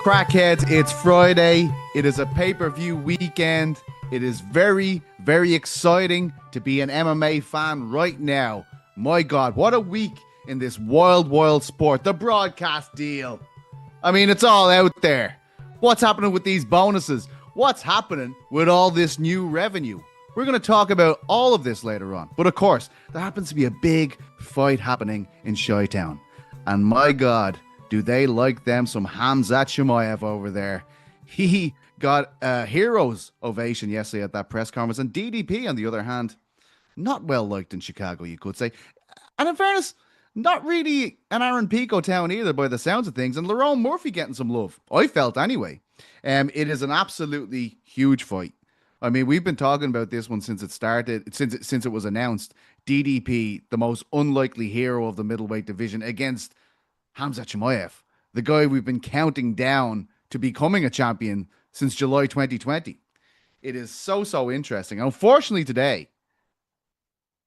Crackheads, it's Friday. It is a pay-per-view weekend. It is very, very exciting to be an MMA fan right now. My God, what a week in this wild, wild sport. The broadcast deal. I mean, it's all out there. What's happening with these bonuses? What's happening with all this new revenue? We're going to talk about all of this later on. But of course, there happens to be a big fight happening in Chi-Town. And my God, do they like them some Khamzat Chimaev over there. He got a hero's ovation yesterday at that press conference. And DDP, on the other hand, not well liked in Chicago, you could say. And in fairness, not really an Aaron Pico town either by the sounds of things. And Lerone Murphy getting some love, I felt anyway. It is an absolutely huge fight. I mean, we've been talking about this one since it started, since it was announced. DDP, the most unlikely hero of the middleweight division, against Khamzat Chimaev, the guy we've been counting down to becoming a champion since July 2020. It is so interesting. Unfortunately today,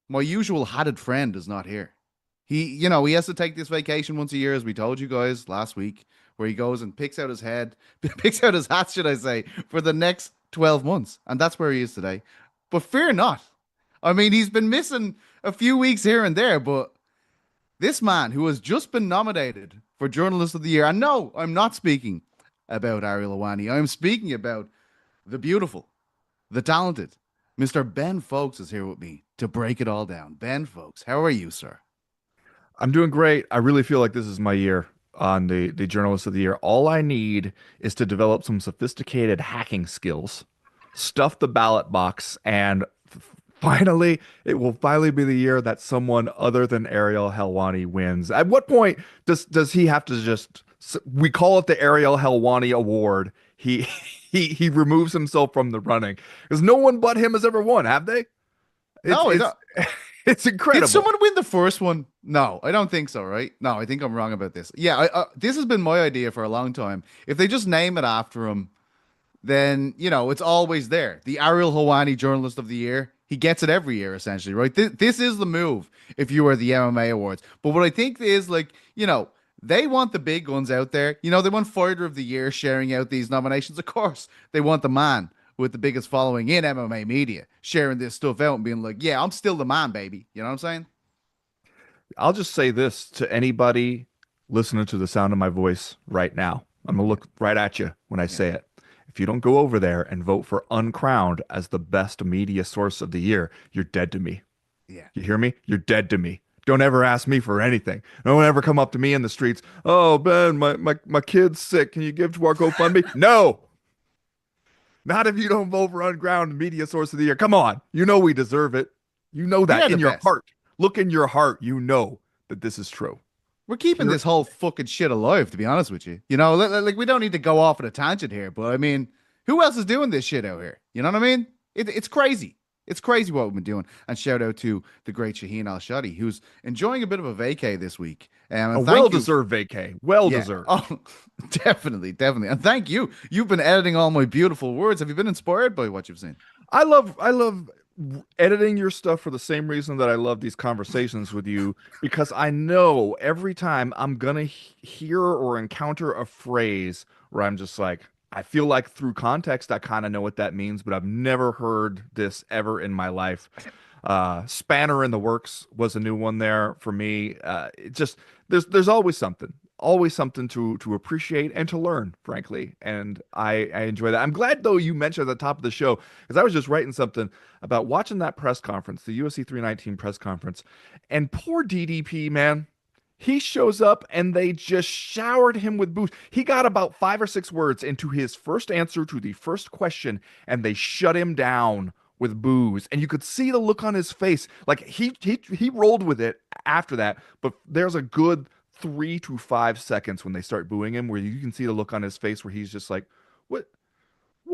my usual hatted friend is not here. He has to take this vacation once a year, as we told you guys last week, where he goes and picks out his hat, should I say, for the next 12 months. And that's where he is today. But fear not. I mean, he's been missing a few weeks here and there, but this man who has just been nominated for Journalist of the Year, and no, I'm not speaking about Ariel Helwani. I'm speaking about the beautiful, the talented, Mr. Ben Fowlkes is here with me to break it all down. Ben Fowlkes, how are you, sir? I'm doing great. I really feel like this is my year on the Journalist of the Year. All I need is to develop some sophisticated hacking skills, stuff the ballot box, and finally, it will finally be the year that someone other than Ariel Helwani wins. At what point does he have to just, we call it the Ariel Helwani Award. He he removes himself from the running because no one but him has ever won, have they? No, It's incredible. Did someone win the first one? No, I don't think so, right? No, I think I'm wrong about this. Yeah, this has been my idea for a long time. If they just name it after him, then, it's always there. The Ariel Helwani Journalist of the Year, he gets it every year, essentially, right? This is the move if you are the MMA Awards. But what I think is, they want the big guns out there. They want Fighter of the Year sharing out these nominations. Of course, they want the man with the biggest following in MMA media sharing this stuff out and being like, yeah, I'm still the man, baby. You know what I'm saying? I'll just say this to anybody listening to the sound of my voice right now. I'm going to look right at you when I say it. If you don't go over there and vote for Uncrowned as the best media source of the year, you're dead to me. Yeah. You hear me? You're dead to me. Don't ever ask me for anything. Don't ever come up to me in the streets. Oh, Ben, my kid's sick. Can you give to our GoFundMe? No. Not if you don't vote for Uncrowned media source of the year. Come on. You know we deserve it. You know that in your heart. Look in your heart. You know that this is true. We're keeping this whole fucking shit alive, to be honest with you. Like we don't need to go off on a tangent here, but I mean, who else is doing this shit out here? You know what I mean? It's crazy. It's crazy what we've been doing. And shout out to the great Shaheen Al-Shadi, who's enjoying a bit of a vacay this week. A well-deserved vacay. Well-deserved. Oh, definitely. And thank you. You've been editing all my beautiful words. Have you been inspired by what you've seen? I love editing your stuff for the same reason that I love these conversations with you, because I know every time I'm gonna hear or encounter a phrase where I'm just like, I feel like through context I kind of know what that means, but I've never heard this ever in my life. Spanner in the works was a new one there for me. It just there's always something to appreciate and to learn, frankly. And I enjoy that. I'm glad, though, you mentioned at the top of the show, because I was just writing something about watching that press conference, the UFC 319 press conference, and poor DDP, man. He shows up and they just showered him with boos. He got about 5 or 6 words into his first answer to the first question, and they shut him down with boos. And you could see the look on his face. Like he rolled with it after that, but there's a good 3 to 5 seconds when they start booing him where you can see the look on his face where he's just like, what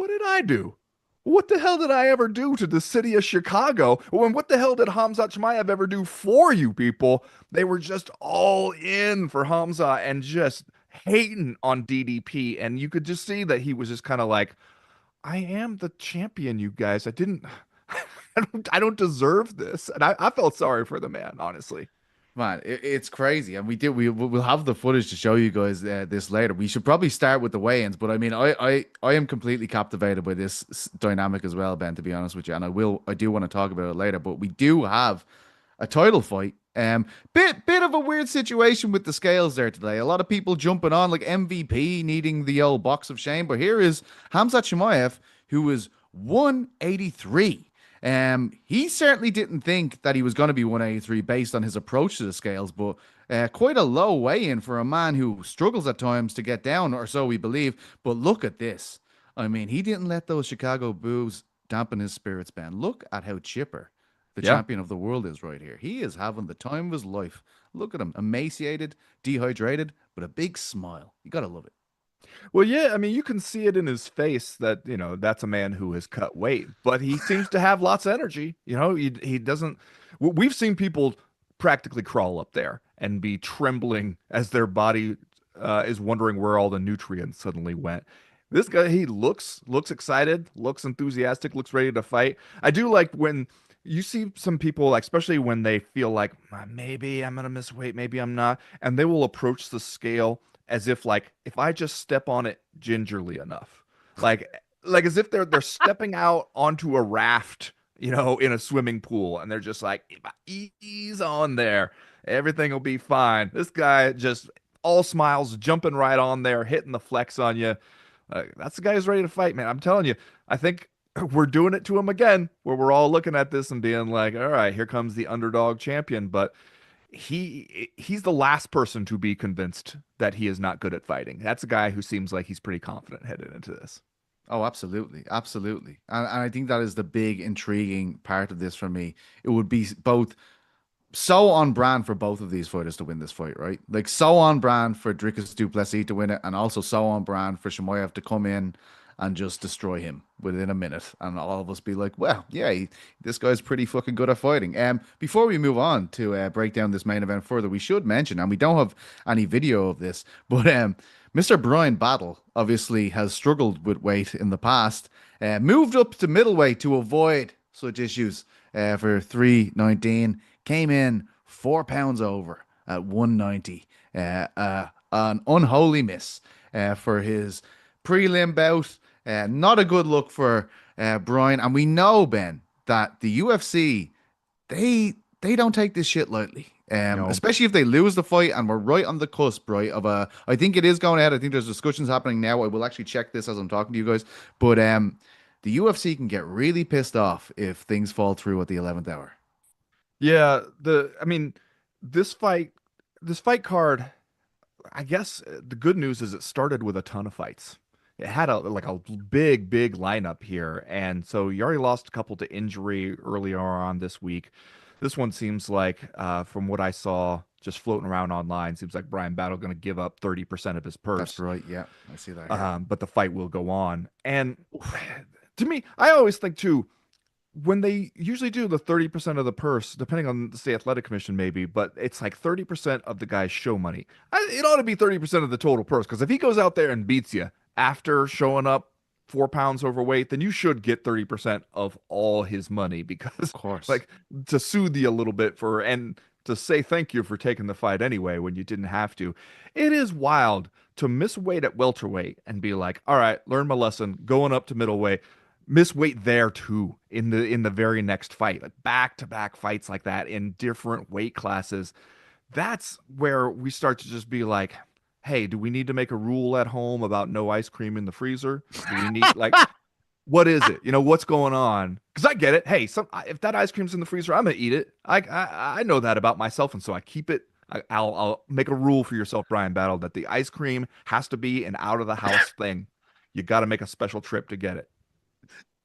did I do? What the hell did I ever do to the city of Chicago? And what the hell did Khamzat Chimaev ever do for you people? They were just all in for Khamzat and just hating on DDP. And you could just see that he was just kind of like, I am the champion, you guys. I don't deserve this. And I felt sorry for the man, honestly. Man, it's crazy, and we'll have the footage to show you guys this later. We should probably start with the weigh-ins, but I mean, I am completely captivated by this dynamic as well, Ben. To be honest with you, and I do want to talk about it later, but we do have a title fight. Bit of a weird situation with the scales there today. A lot of people jumping on like MVP needing the old box of shame, but here is Hamzat Chimaev, who is 183. He certainly didn't think that he was going to be 183 based on his approach to the scales, but quite a low weigh-in for a man who struggles at times to get down, or so we believe. But look at this. I mean, he didn't let those Chicago boos dampen his spirits, Ben. Look at how chipper the Yeah. champion of the world is right here. He is having the time of his life. Look at him, emaciated, dehydrated, but a big smile. You gotta love it. Well, yeah, I mean, you can see it in his face that, that's a man who has cut weight, but he seems to have lots of energy. He doesn't. We've seen people practically crawl up there and be trembling as their body is wondering where all the nutrients suddenly went. This guy, he looks excited, looks enthusiastic, looks ready to fight. I do like when you see some people, like especially when they feel like, maybe I'm gonna miss weight, maybe I'm not, and they will approach the scale as if like if I just step on it gingerly enough, like as if they're stepping out onto a raft, in a swimming pool, and they're just like, if I ease on there, everything will be fine. This guy just all smiles, jumping right on there, hitting the flex on you. That's the guy who's ready to fight, man. I'm telling you, I think we're doing it to him again, where we're all looking at this and being like, all right, here comes the underdog champion, but he's the last person to be convinced that he is not good at fighting. That's a guy who seems like he's pretty confident headed into this. Oh, absolutely, absolutely, and I think that is the big intriguing part of this for me. It would be both so on brand for both of these fighters to win this fight, right? Like so on brand for Dricus du Plessis to win it, and also so on brand for Shimoyev to come in and just destroy him within a minute, and all of us be like, "Well, yeah, this guy's pretty fucking good at fighting." Before we move on to break down this main event further, we should mention, and we don't have any video of this, but Mr. Brian Battle obviously has struggled with weight in the past, moved up to middleweight to avoid such issues for 319. Came in 4 pounds over at 190. An unholy miss for his prelim bout. Not a good look for Brian. And we know, Ben, that the UFC, they don't take this shit lightly. No. Especially if they lose the fight, and we're right on the cusp, right? I think it is going ahead. I think there's discussions happening now. I will actually check this as I'm talking to you guys. But the UFC can get really pissed off if things fall through at the 11th hour. Yeah, I mean, this fight, this fight card, I guess the good news is it started with a ton of fights. It had a big lineup here, and so you already lost a couple to injury earlier on this week. This one seems like, from what I saw just floating around online, seems like Brian Battle going to give up 30% of his That's purse. right. Yeah, I see that here. But the fight will go on. And to me, I always think too, when they usually do the 30% of the purse, depending on the state athletic commission, maybe, but it's like 30% of the guy's show money. It ought to be 30% of the total purse, because if he goes out there and beats you after showing up 4 pounds overweight, then you should get 30% of all his money, because Of course. like to soothe you a little bit and to say thank you for taking the fight anyway when you didn't have to. It is wild to miss weight at welterweight and be like, all right, learn my lesson, going up to middleweight, miss weight there too in the very next fight, like back to back fights like that in different weight classes. That's where we start to just be like, hey, do we need to make a rule at home about no ice cream in the freezer? Do we need like what is it? What's going on? Because I get it. Hey, if that ice cream's in the freezer, I'm gonna eat it. I know that about myself, and so I keep it. I'll make a rule for yourself, Brian Battle, that the ice cream has to be an out of the house thing. You got to make a special trip to get it.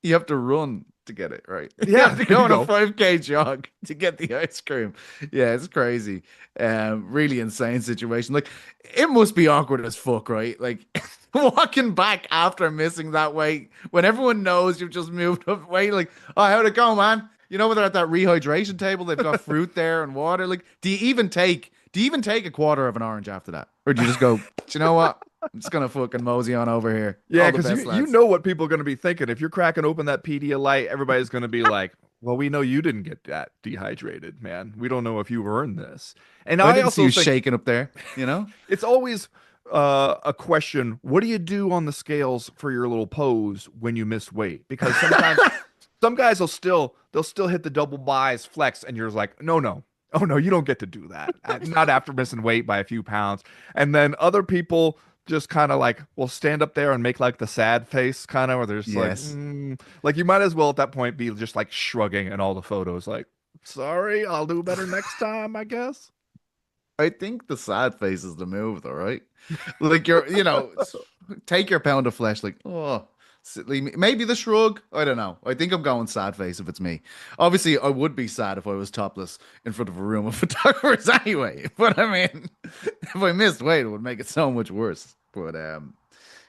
You have to run to get it, right? You Yeah, have to there go you on a go. 5K jog to get the ice cream. Yeah, it's crazy. Really insane situation. Like, it must be awkward as fuck, right? Like, walking back after missing that weight when everyone knows you've just moved up weight. Like, oh, how'd it go, man? When they're at that rehydration table, they've got fruit there and water. Like, do you even take a quarter of an orange after that? Or do you just go, do you know what? I'm just gonna fucking mosey on over here. Yeah, All the because best, you lads. know what people are going to be thinking. If you're cracking open that Pedialyte, everybody's going to be like, Well, we know you didn't get that dehydrated, man. We don't know if you earned this. And I I didn't see also you think shaking up there, you know? it's always a question. What do you do on the scales for your little pose when you miss weight? Because sometimes some guys they'll still hit the double buys flex, and you're like, no, no, oh no, you don't get to do that. Not after missing weight by a few pounds. And then other people just kind of like will stand up there and make like the sad face kind of, where they're just Yes. like you might as well at that point be just like shrugging in all the photos, like, sorry, I'll do better next time, I guess. I think the sad face is the move, though, right? Like take your pound of flesh, like, oh, silly me. Maybe the shrug. I don't know. I think I'm going sad face if it's me. Obviously, I would be sad if I was topless in front of a room of photographers anyway. But I mean, if I missed weight, it would make it so much worse. But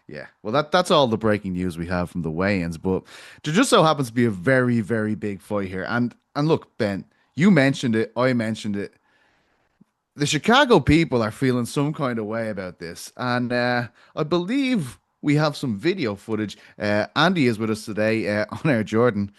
yeah. Well, that's all the breaking news we have from the weigh-ins. But there just so happens to be a very, very big fight here. And look, Ben, you mentioned it. I mentioned it. The Chicago people are feeling some kind of way about this, and I believe we have some video footage. Andy is with us today on Air Jordan.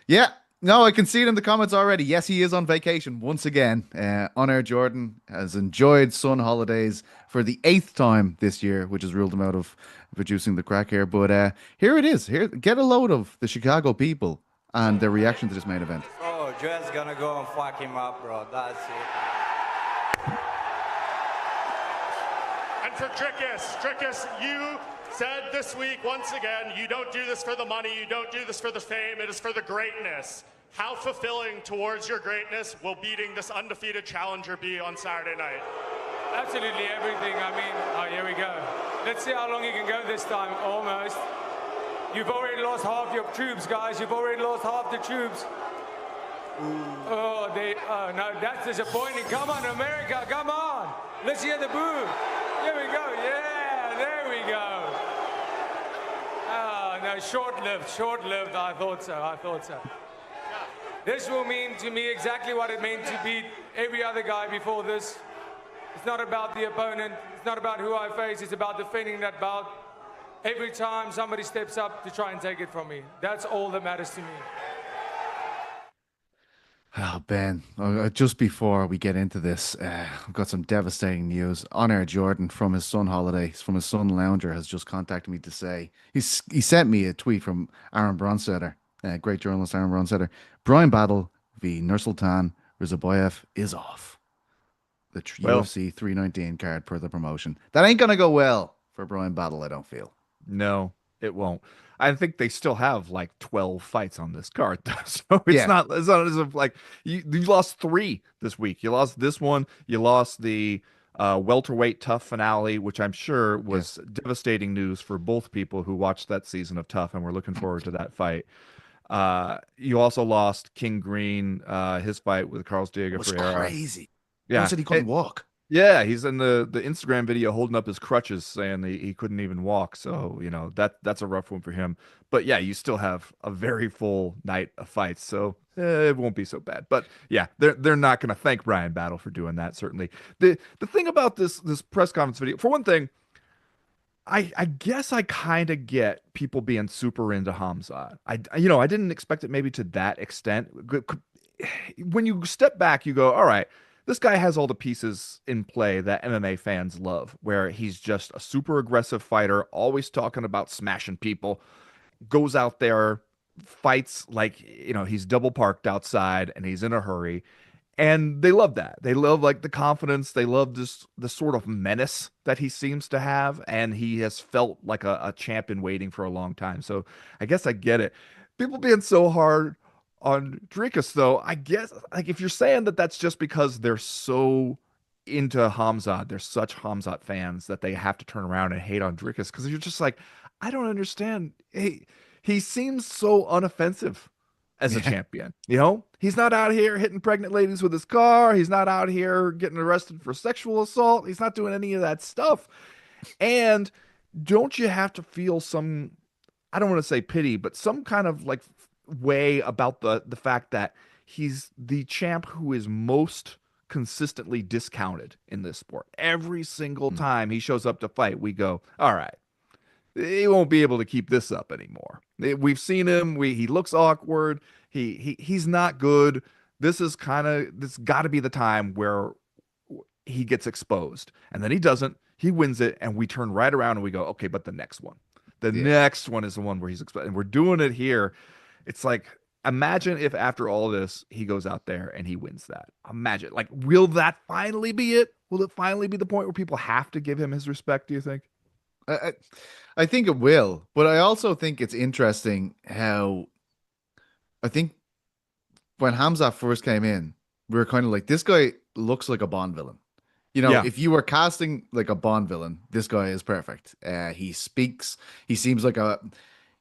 Yeah, no, I can see it in the comments already. Yes, he is on vacation once again. On Air Jordan has enjoyed sun holidays for the eighth time this year, which has ruled him out of producing the crack here. But here it is. Here, get a load of the Chicago people and their reaction to this main event. Oh, Joe's gonna go and fuck him up, bro. That's it. And for Dricus, you said this week, once again, you don't do this for the money, you don't do this for the fame, it is for the greatness. How fulfilling towards your greatness will beating this undefeated challenger be on Saturday night? Absolutely everything. I mean, oh, here we go. Let's see how long you can go this time, almost. You've already lost half your troops, guys. You've already lost half the troops. Oh, no, that's disappointing. Come on, America, come on. Let's hear the boo. Here we go. Yeah, there we go. Oh, no, short-lived. I thought so. This will mean to me exactly what it meant to beat every other guy before this. It's not about the opponent. It's not about who I face. It's about defending that bout every time somebody steps up to try and take it from me. That's all that matters to me. Oh, Ben, just before we get into this, I've got some devastating news. On Air Jordan from his son holidays, from his son Lounger, has just contacted me to say he sent me a tweet from Aaron Bronstetter, great journalist Aaron Bronstetter. Brian Battle v Nursultan Rizaboyev is off the Well, UFC 319 card per the promotion. That ain't gonna go well for Brian Battle, I don't feel. no, it won't. I think they still have like 12 fights on this card, though. So it's Yeah, not as if like you lost three this week. You lost this one, you lost the welterweight Tough finale, which I'm sure yes. was devastating news for both people who watched that season of Tough and were looking forward to that fight. You also lost King Green, his fight with Carlos It Diego was Ferreira. crazy. Everyone Yeah. said he couldn't walk. Yeah, he's in the Instagram video holding up his crutches, saying that he couldn't even walk. So, that's a rough one for him. But yeah, you still have a very full night of fights, so it won't be so bad. But yeah, they're not going to thank Brian Battle for doing that. Certainly, the thing about this press conference video, for one thing, I guess I kind of get people being super into Hamzat. I didn't expect it maybe to that extent. When you step back, you go, all right, this guy has all the pieces in play that MMA fans love, where he's just a super aggressive fighter, always talking about smashing people, goes out there, fights like, he's double parked outside and he's in a hurry. And they love that. They love like the confidence. They love the sort of menace that he seems to have. And he has felt like a champion waiting for a long time. So I guess I get it. People being so hard on Dricus, though, I guess like if you're saying that that's just because they're so into Hamzat, they're such Hamzat fans that they have to turn around and hate on Dricus, because you're just like, I don't understand. He seems so unoffensive as a Yeah. champion. He's not out here hitting pregnant ladies with his car. He's not out here getting arrested for sexual assault. He's not doing any of that stuff. And don't you have to feel some, I don't want to say pity, but some kind of like way about the fact that he's the champ who is most consistently discounted in this sport. Every single Mm. time he shows up to fight, we go, all right, he won't be able to keep this up anymore. We've seen him. He looks awkward. He's not good. This got to be the time where he gets exposed. And then he doesn't. He wins it, and we turn right around and we go, okay, but the next one. The next one is the one where he's exposed. And we're doing it here. It's like, imagine if after all this, he goes out there and he wins that. Imagine. Like, will that finally be it? Will it finally be the point where people have to give him his respect, do you think? I think it will, but I also think it's interesting how I think when Hamzat first came in, we were kind of like, this guy looks like a Bond villain. You know, Yeah. if you were casting like a Bond villain, this guy is perfect. He speaks. He seems like the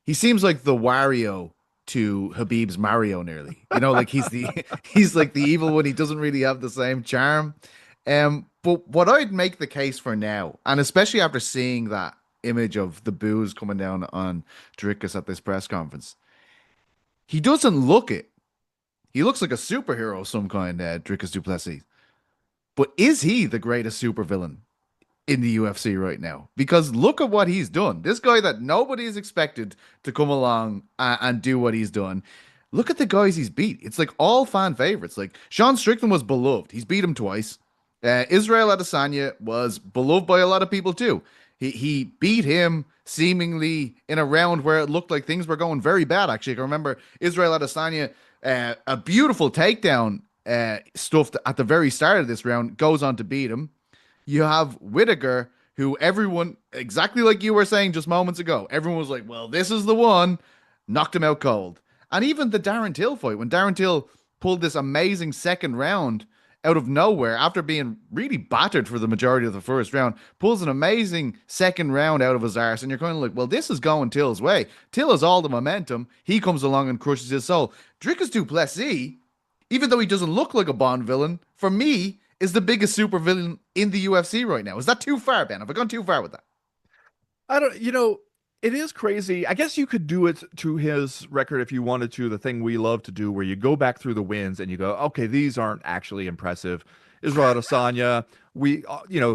Wario to Habib's Mario, nearly. You know, like he's like the evil one. He doesn't really have the same charm. But what I'd make the case for now, and especially after seeing that image of the booze coming down on Dricus at this press conference, he doesn't look it. He looks like a superhero of some kind, Dricus du Plessis. But is he the greatest supervillain in the UFC right now? Because look at what he's done. This guy that nobody is expected to come along and do what he's done. Look at the guys he's beat. It's like all fan favorites. Like Sean Strickland was beloved. He's beat him twice. Israel Adesanya was beloved by a lot of people too. He beat him seemingly in a round where it looked like things were going very bad. Actually, I can remember Israel Adesanya, a beautiful takedown stuffed at the very start of this round, goes on to beat him. You have Whittaker, who everyone, exactly like you were saying just moments ago, everyone was like, well, this is the one, knocked him out cold. And even the Darren Till fight, when Darren Till pulled this amazing second round out of nowhere after being really battered for the majority of the first round, pulls an amazing second round out of his arse, and you're kind of like, well, this is going Till's way. Till has all the momentum. He comes along and crushes his soul. Dricus du Plessis, even though he doesn't look like a Bond villain, for me, is the biggest super villain in the UFC right now. Is that too far, Ben? Have I gone too far with that? I don't, it is crazy. I guess you could do it to his record if you wanted to, the thing we love to do, where you go back through the wins and you go, okay, these aren't actually impressive. Israel Adesanya,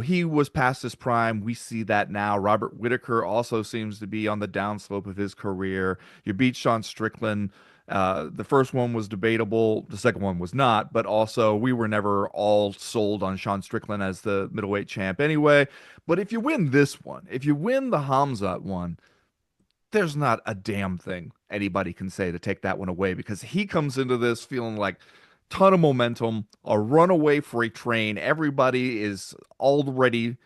he was past his prime. We see that now. Robert Whittaker also seems to be on the downslope of his career. You beat Sean Strickland. The first one was debatable. The second one was not, but also we were never all sold on Sean Strickland as the middleweight champ anyway. But if you win this one, if you win the Hamzat one, there's not a damn thing anybody can say to take that one away, because he comes into this feeling like ton of momentum, a runaway freight train. Everybody is already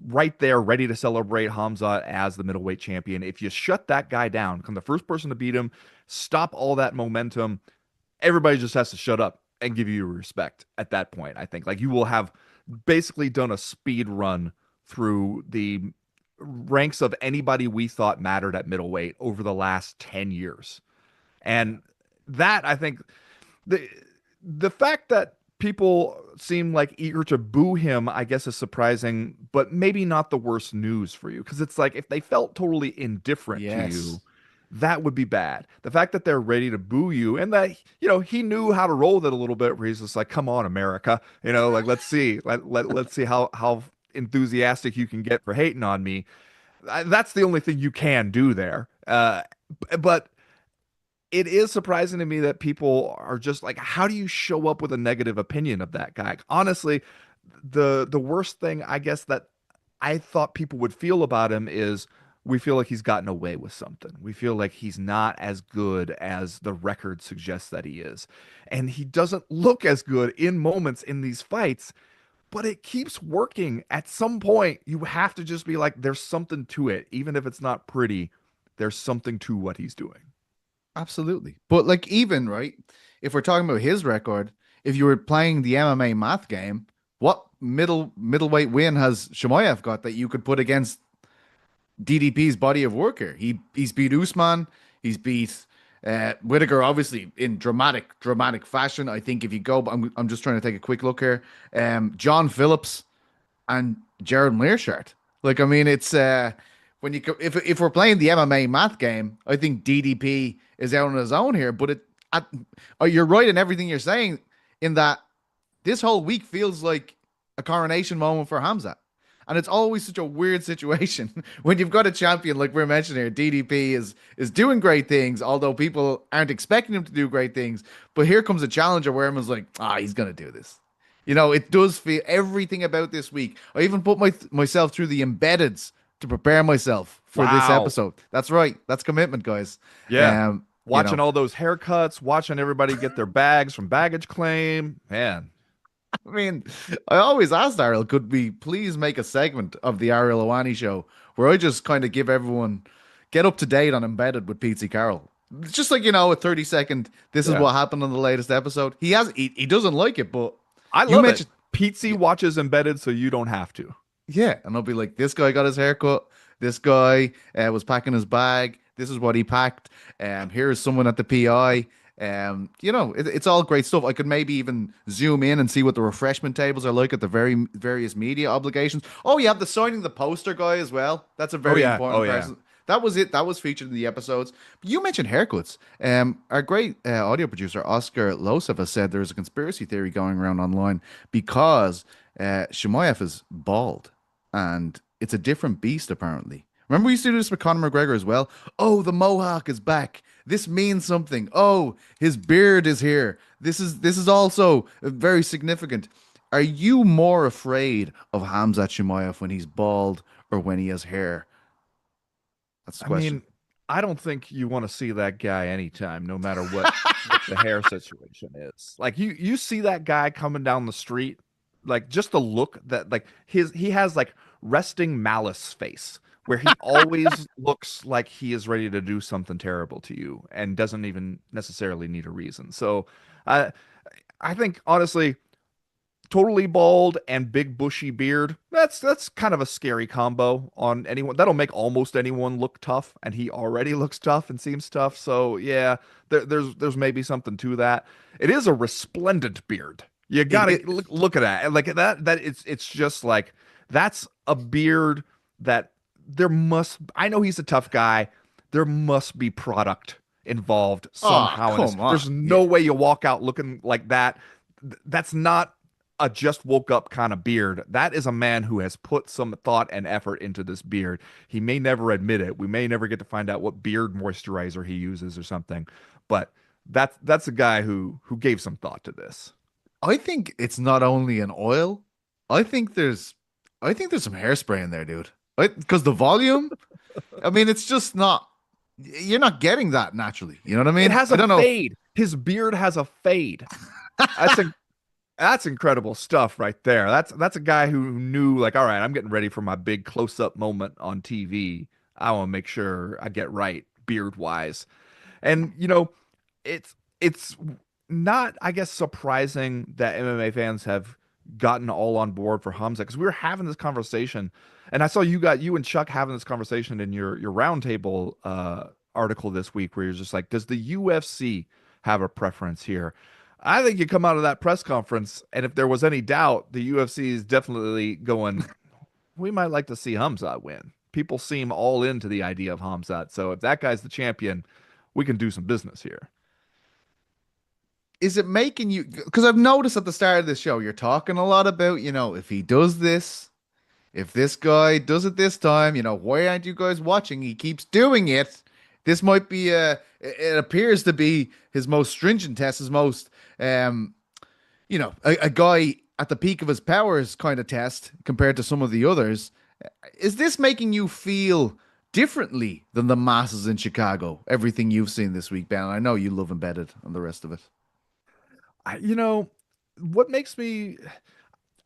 right there, ready to celebrate Hamzat as the middleweight champion. If you shut that guy down, become the first person to beat him, stop all that momentum, everybody just has to shut up and give you respect at that point. I think like you will have basically done a speed run through the ranks of anybody we thought mattered at middleweight over the last 10 years. And that, I think, the fact that people seem like eager to boo him, I guess, is surprising, but maybe not the worst news for you. Because it's like, if they felt totally indifferent to you, that would be bad. The fact that they're ready to boo you, and that, he knew how to roll with it a little bit, where he's just like, come on, America, like, let's see, let's see how enthusiastic you can get for hating on me. That's the only thing you can do there. But it is surprising to me that people are just like, how do you show up with a negative opinion of that guy? Honestly, the worst thing, I guess, that I thought people would feel about him is we feel like he's gotten away with something. We feel like he's not as good as the record suggests that he is. And he doesn't look as good in moments in these fights, but it keeps working. At some point, you have to just be like, there's something to it. Even if it's not pretty, there's something to what he's doing. Absolutely. But like, even right, if we're talking about his record, if you were playing the MMA math game, what middleweight win has Chimaev got that you could put against DDP's body of work here? He's beat Usman, he's beat Whittaker, obviously in dramatic fashion. I think if you go, I'm just trying to take a quick look here. John Phillips and Jared Mearshart. Like, I mean, it's when you if we're playing the MMA math game, I think DDP is out on his own here. But you're right in everything you're saying, in that this whole week feels like a coronation moment for Hamzat. And it's always such a weird situation when you've got a champion like we're mentioning here. DDP is doing great things, although people aren't expecting him to do great things. But here comes a challenger where everyone's like, he's gonna do this. It does feel everything about this week. I even put myself through the embeddeds to prepare myself for this Wow. episode. That's right. That's commitment, guys. Yeah. Um, Watching all those haircuts, watching everybody get their bags from baggage claim. Man. I mean, I always asked Ariel, could we please make a segment of the Ariel Helwani show where I just kind of give everyone get up to date on Embedded with Petesy Carroll? It's just like, a 30-second, this is Yeah. what happened on the latest episode. He doesn't like it, but I you love mentioned, it. Petesy watches Embedded so you don't have to. yeah, and I'll be like, this guy got his haircut. This guy was packing his bag. This is what he packed. Here's someone at the PI. It's all great stuff. I could maybe even zoom in and see what the refreshment tables are like at the various media obligations. Oh, you have the signing the poster guy as well. That's a very important person. That was it. That was featured in the episodes. But you mentioned haircuts. Our great audio producer, Oscar Losov, has said there's a conspiracy theory going around online because Chimaev is bald and it's a different beast, apparently. Remember, we used to do this with Conor McGregor as well. Oh, the mohawk is back. This means something. Oh, his beard is here. This is also very significant. Are you more afraid of Khamzat Chimaev when he's bald or when he has hair? That's the question. I mean, I don't think you want to see that guy anytime, no matter what the hair situation is. Like you see that guy coming down the street, like just the look that like he has like resting malice face where he always looks like he is ready to do something terrible to you and doesn't even necessarily need a reason. So I think honestly, totally bald and big bushy beard, that's kind of a scary combo on anyone. That'll make almost anyone look tough, and he already looks tough and seems tough. So yeah, there's maybe something to that. It is a resplendent beard. You gotta look at that. Like that it's just like that's a beard that I know he's a tough guy. There must be product involved somehow. There's no way you walk out looking like that. That's not a just woke up kind of beard. That is a man who has put some thought and effort into this beard. He may never admit it. We may never get to find out what beard moisturizer he uses or something, but that's a guy who gave some thought to this. I think it's not only an oil. I think there's some hairspray in there, dude. Because the volume, I mean, it's just not. You're not getting that naturally. You know what I mean? It has a fade. His beard has a fade. That's incredible stuff right there. That's a guy who knew, like, all right, I'm getting ready for my big close-up moment on TV. I want to make sure I get right beard-wise. And, it's not, I guess, surprising that MMA fans have gotten all on board for Khamzat, because we were having this conversation, and I saw you and Chuck having this conversation in your roundtable article this week, where you're just like, does the UFC have a preference here? I think you come out of that press conference, and if there was any doubt, the UFC is definitely going, we might like to see Khamzat win. People seem all into the idea of Khamzat, so if that guy's the champion, we can do some business here. Is it making you, because I've noticed at the start of this show, you're talking a lot about, if he does this, if this guy does it this time, why aren't you guys watching? He keeps doing it. This might be it appears to be his most stringent test, his most, a guy at the peak of his powers kind of test compared to some of the others. Is this making you feel differently than the masses in Chicago? Everything you've seen this week, Ben. I know you love Embedded and the rest of it. What makes me,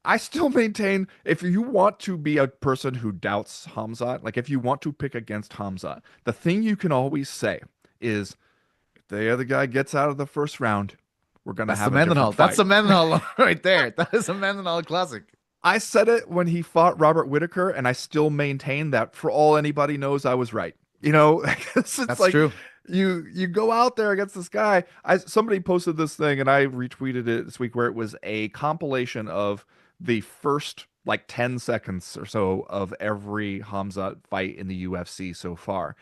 I still maintain, if you want to be a person who doubts Khamzat, like if you want to pick against Khamzat, the thing you can always say is, if the other guy gets out of the first round, we're going to have a different fight. That's a Mendenhall right there. That is a Mendenhall classic. I said it when he fought Robert Whittaker, and I still maintain that for all anybody knows, I was right. That's like, true. You go out there against this guy. Somebody posted this thing, and I retweeted it this week, where it was a compilation of the first like 10 seconds or so of every Khamzat fight in the UFC so far.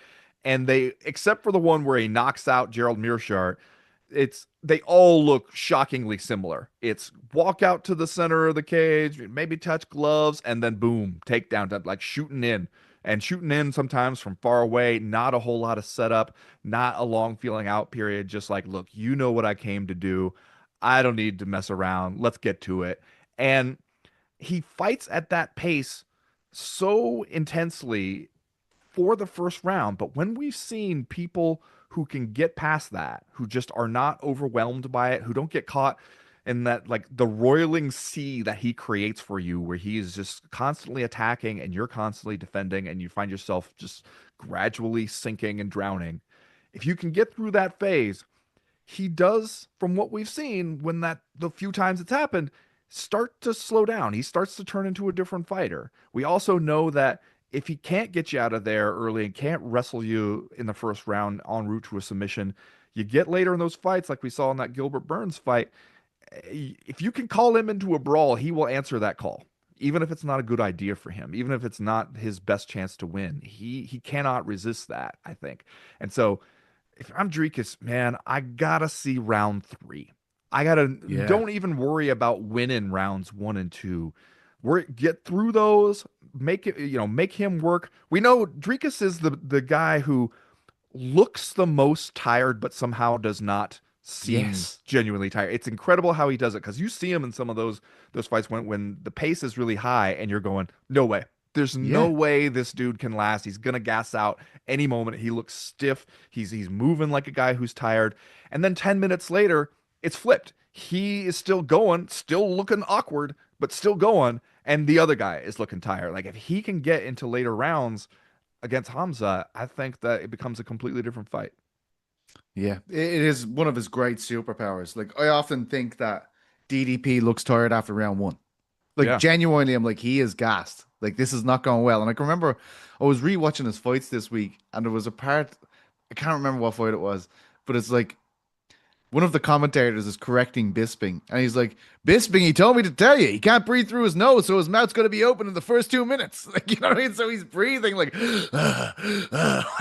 And they, except for the one where he knocks out Gerald Meerschaert, they all look shockingly similar. It's walk out to the center of the cage, maybe touch gloves, and then boom, takedown, like shooting in. And shooting in sometimes from far away, not a whole lot of setup, not a long feeling out period. Just like, look, you know what I came to do. I don't need to mess around. Let's get to it. And he fights at that pace so intensely for the first round. But when we've seen people who can get past that, who just are not overwhelmed by it, who don't get caught in that, like the roiling sea that he creates for you, where he is just constantly attacking and you're constantly defending, and you find yourself just gradually sinking and drowning. If you can get through that phase, he does, from what we've seen, when the few times it's happened, start to slow down. He starts to turn into a different fighter. We also know that if he can't get you out of there early and can't wrestle you in the first round en route to a submission, you get later in those fights, like we saw in that Gilbert Burns fight. If you can call him into a brawl, he will answer that call, even if it's not a good idea for him, even if it's not his best chance to win. He cannot resist that, I think. And so if I'm Dricus, man, I gotta see round 3. I gotta Don't even worry about winning rounds 1 and 2. Get through those, make it, make him work. We know Dricus is the guy who looks the most tired, but somehow does not seem genuinely tired. It's incredible how he does it, because you see him in some of those fights when the pace is really high and you're going, no way. There's no way this dude can last. He's gonna gas out any moment. He looks stiff. He's moving like a guy who's tired. And then 10 minutes later, it's flipped. He is still going, still looking awkward, but still going. And the other guy is looking tired. Like, if he can get into later rounds against Hamza, I think that it becomes a completely different fight. Yeah, it is one of his great superpowers. Like, I often think that DDP looks tired after round 1. Like, genuinely, I'm like, he is gassed. Like, this is not going well. And I can remember I was rewatching his fights this week, and there was a part, I can't remember what fight it was, but it's like one of the commentators is correcting Bisping, and he's like, Bisping, he told me to tell you, he can't breathe through his nose, so his mouth's going to be open in the first 2 minutes. Like, you know what I mean? So he's breathing like,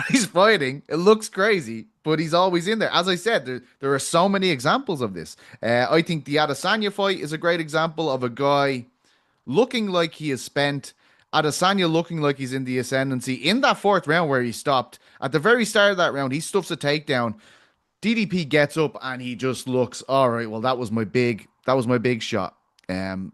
he's fighting. It looks crazy, but he's always in there. As I said, there are so many examples of this. I think the Adesanya fight is a great example of a guy looking like he is spent. Adesanya looking like he's in the ascendancy. In that 4th round where he stopped, at the very start of that round, he stuffs a takedown. DDP gets up and he just looks, all right, well, that was my big shot. And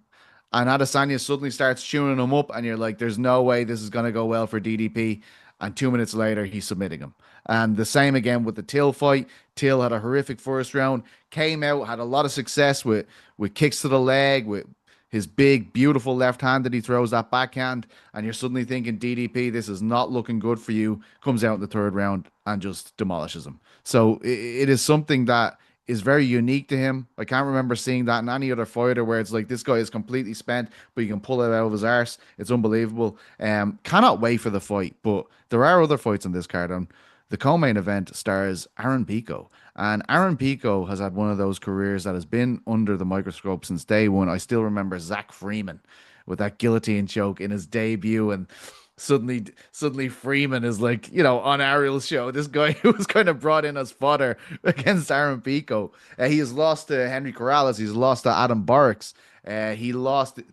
Adesanya suddenly starts chewing him up, and you're like, there's no way this is going to go well for DDP. And 2 minutes later, he's submitting him. And the same again with the Till fight. Till had a horrific first round, came out, had a lot of success with kicks to the leg, with his big, beautiful left hand that he throws, that backhand, and you're suddenly thinking, DDP, this is not looking good for you, comes out in the 3rd round and just demolishes him. So it is something that is very unique to him. I can't remember seeing that in any other fighter where it's like, this guy is completely spent, but you can pull it out of his arse. It's unbelievable. Cannot wait for the fight, but there are other fights on this card. The co-main event stars Aaron Pico. And Aaron Pico has had one of those careers that has been under the microscope since day one. I still remember Zach Freeman with that guillotine choke in his debut, and suddenly Freeman is like, on Ariel's show, this guy who was kind of brought in as fodder against Aaron Pico. He has lost to Henry Corrales. He's lost to Adam Barks. There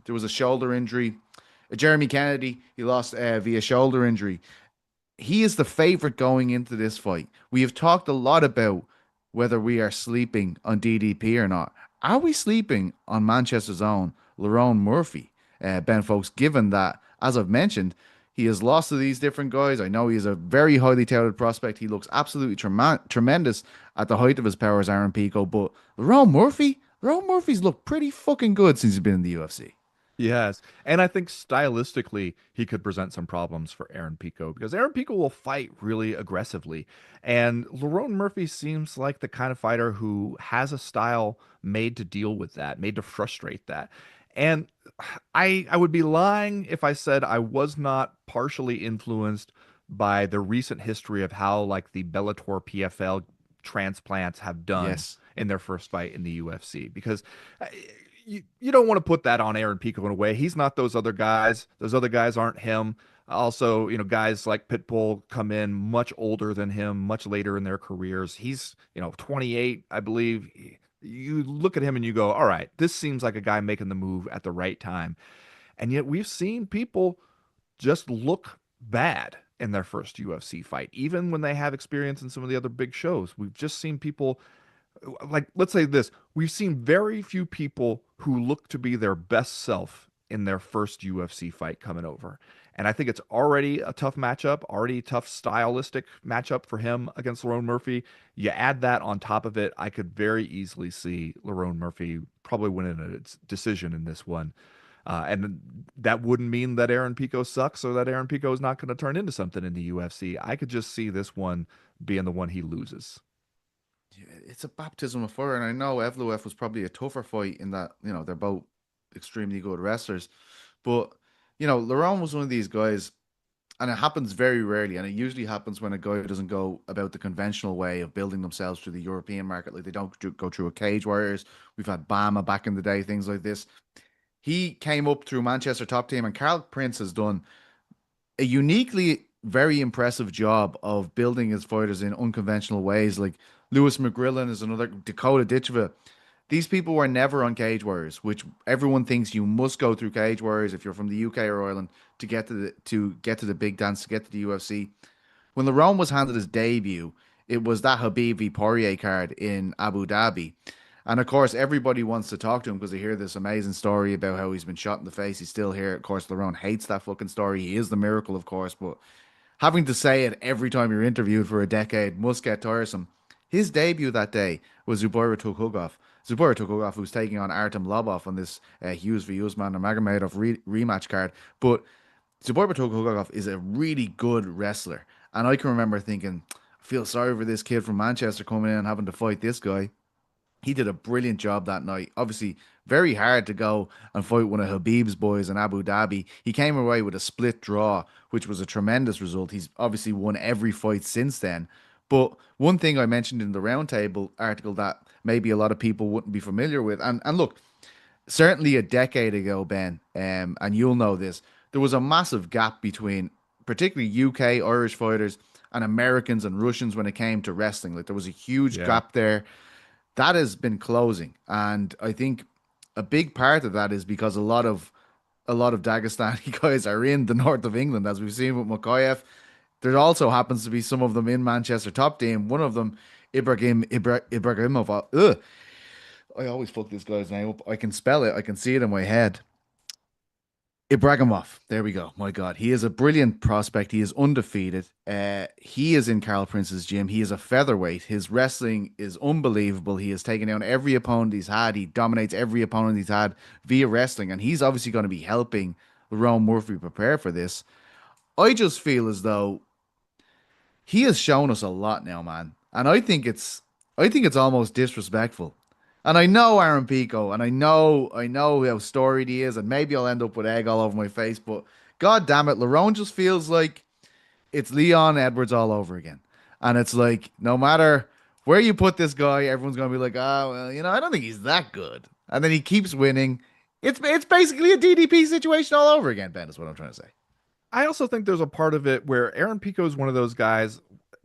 was a shoulder injury. Jeremy Kennedy, he lost via shoulder injury. He is the favorite going into this fight. We have talked a lot about whether we are sleeping on DDP or not. Are we sleeping on Manchester's own Lerone Murphy, Ben Fowlkes, given that, as I've mentioned, he has lost to these different guys? I know he is a very highly touted prospect. He looks absolutely tremendous at the height of his powers, Aaron Pico. But Lerone Murphy's looked pretty fucking good since he's been in the UFC. Yes. And I think stylistically, he could present some problems for Aaron Pico, because Aaron Pico will fight really aggressively. And Lerone Murphy seems like the kind of fighter who has a style made to deal with that, made to frustrate that. And I would be lying if I said I was not partially influenced by the recent history of how, like, the Bellator PFL transplants have done in their first fight in the UFC. Because you don't want to put that on Aaron Pico in a way. He's not those other guys. Those other guys aren't him. Also, guys like Pitbull come in much older than him, much later in their careers. He's, 28, I believe. You look at him and you go, all right, this seems like a guy making the move at the right time. And yet we've seen people just look bad in their first UFC fight, even when they have experience in some of the other big shows. We've just seen people like, let's say this, we've seen very few people who look to be their best self in their first UFC fight coming over. And I think it's already a tough matchup, already a tough stylistic matchup for him against Lerone Murphy. You add that on top of it, I could very easily see Lerone Murphy probably winning a decision in this one. And that wouldn't mean that Aaron Pico sucks or that Aaron Pico is not going to turn into something in the UFC. I could just see this one being the one he loses. It's a baptism of fire, and I know Evloev was probably a tougher fight in that, they're both extremely good wrestlers. But, Lerone was one of these guys, and it happens very rarely, and it usually happens when a guy doesn't go about the conventional way of building themselves through the European market. Like, they don't go through a Cage Warriors. We've had Bama back in the day, things like this. He came up through Manchester Top Team, and Carl Prince has done a uniquely very impressive job of building his fighters in unconventional ways. Like Lewis McGrillen is another, Dakota Ditcheva. These people were never on Cage Warriors, which everyone thinks you must go through Cage Warriors if you're from the UK or Ireland to get to the big dance, to get to the UFC. When Lerone was handed his debut, it was that Khabib v Poirier card in Abu Dhabi. And of course, everybody wants to talk to him because they hear this amazing story about how he's been shot in the face. He's still here. Of course, Lerone hates that fucking story. He is the miracle, of course, but having to say it every time you're interviewed for a decade must get tiresome. His debut that day was Zubaira Tukhugov. Zubaira Tukhugov, who's taking on Artem Lobov on this Hughes v Usman Nurmagomedov rematch card. But Zubaira Tukhugov is a really good wrestler. And I can remember thinking, I feel sorry for this kid from Manchester coming in and having to fight this guy. He did a brilliant job that night. Obviously, very hard to go and fight one of Habib's boys in Abu Dhabi. He came away with a split draw, which was a tremendous result. He's obviously won every fight since then. But one thing I mentioned in the Roundtable article that maybe a lot of people wouldn't be familiar with, and look, certainly a decade ago, Ben, and you'll know this, there was a massive gap between particularly UK Irish fighters and Americans and Russians when it came to wrestling. Like there was a huge gap there. That has been closing, and I think a big part of that is because a lot of Dagestani guys are in the north of England, as we've seen with Makayev. There also happens to be some of them in Manchester Top Team. One of them, Ibrahimov. Ugh. I always fuck this guy's name up. I can spell it. I can see it in my head. Ibrahimov. There we go. My God. He is a brilliant prospect. He is undefeated. He is in Carl Prince's gym. He is a featherweight. His wrestling is unbelievable. He has taken down every opponent he's had. He dominates every opponent he's had via wrestling. And he's obviously going to be helping Lerone Murphy prepare for this. I just feel as though he has shown us a lot now, man. And I think it's almost disrespectful. And I know Aaron Pico, and I know how storied he is, and maybe I'll end up with egg all over my face, but God damn it, Lerone just feels like it's Leon Edwards all over again. And it's like, no matter where you put this guy, everyone's going to be like, oh, well, I don't think he's that good. And then he keeps winning. It's basically a DDP situation all over again, Ben, is what I'm trying to say. I also think there's a part of it where Aaron Pico is one of those guys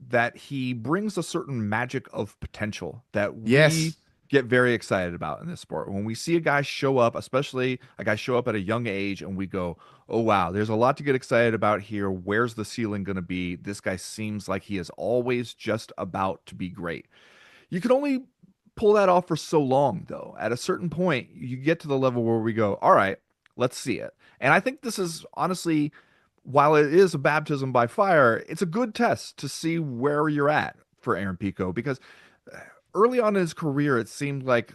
that he brings a certain magic of potential that we get very excited about in this sport. When we see a guy show up, especially a guy show up at a young age, and we go, oh, wow, there's a lot to get excited about here. Where's the ceiling going to be? This guy seems like he is always just about to be great. You can only pull that off for so long, though. At a certain point, you get to the level where we go, all right, let's see it. And I think this is honestly, while it is a baptism by fire, it's a good test to see where you're at for Aaron Pico, because early on in his career, it seemed like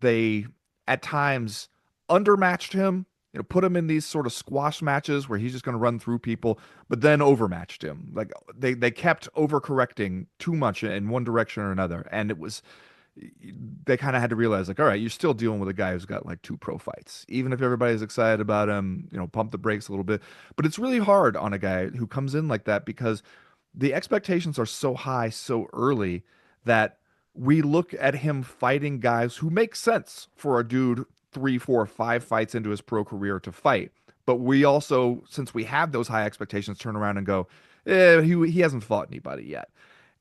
they, at times, undermatched him, put him in these sort of squash matches where he's just going to run through people, but then overmatched him. Like they kept overcorrecting too much in one direction or another. And they kind of had to realize, like, all right, you're still dealing with a guy who's got like 2 pro fights. Even if everybody's excited about him, pump the brakes a little bit. But it's really hard on a guy who comes in like that because the expectations are so high so early that we look at him fighting guys who make sense for a dude 3, 4, 5 fights into his pro career to fight. But we also, since we have those high expectations, turn around and go, he hasn't fought anybody yet.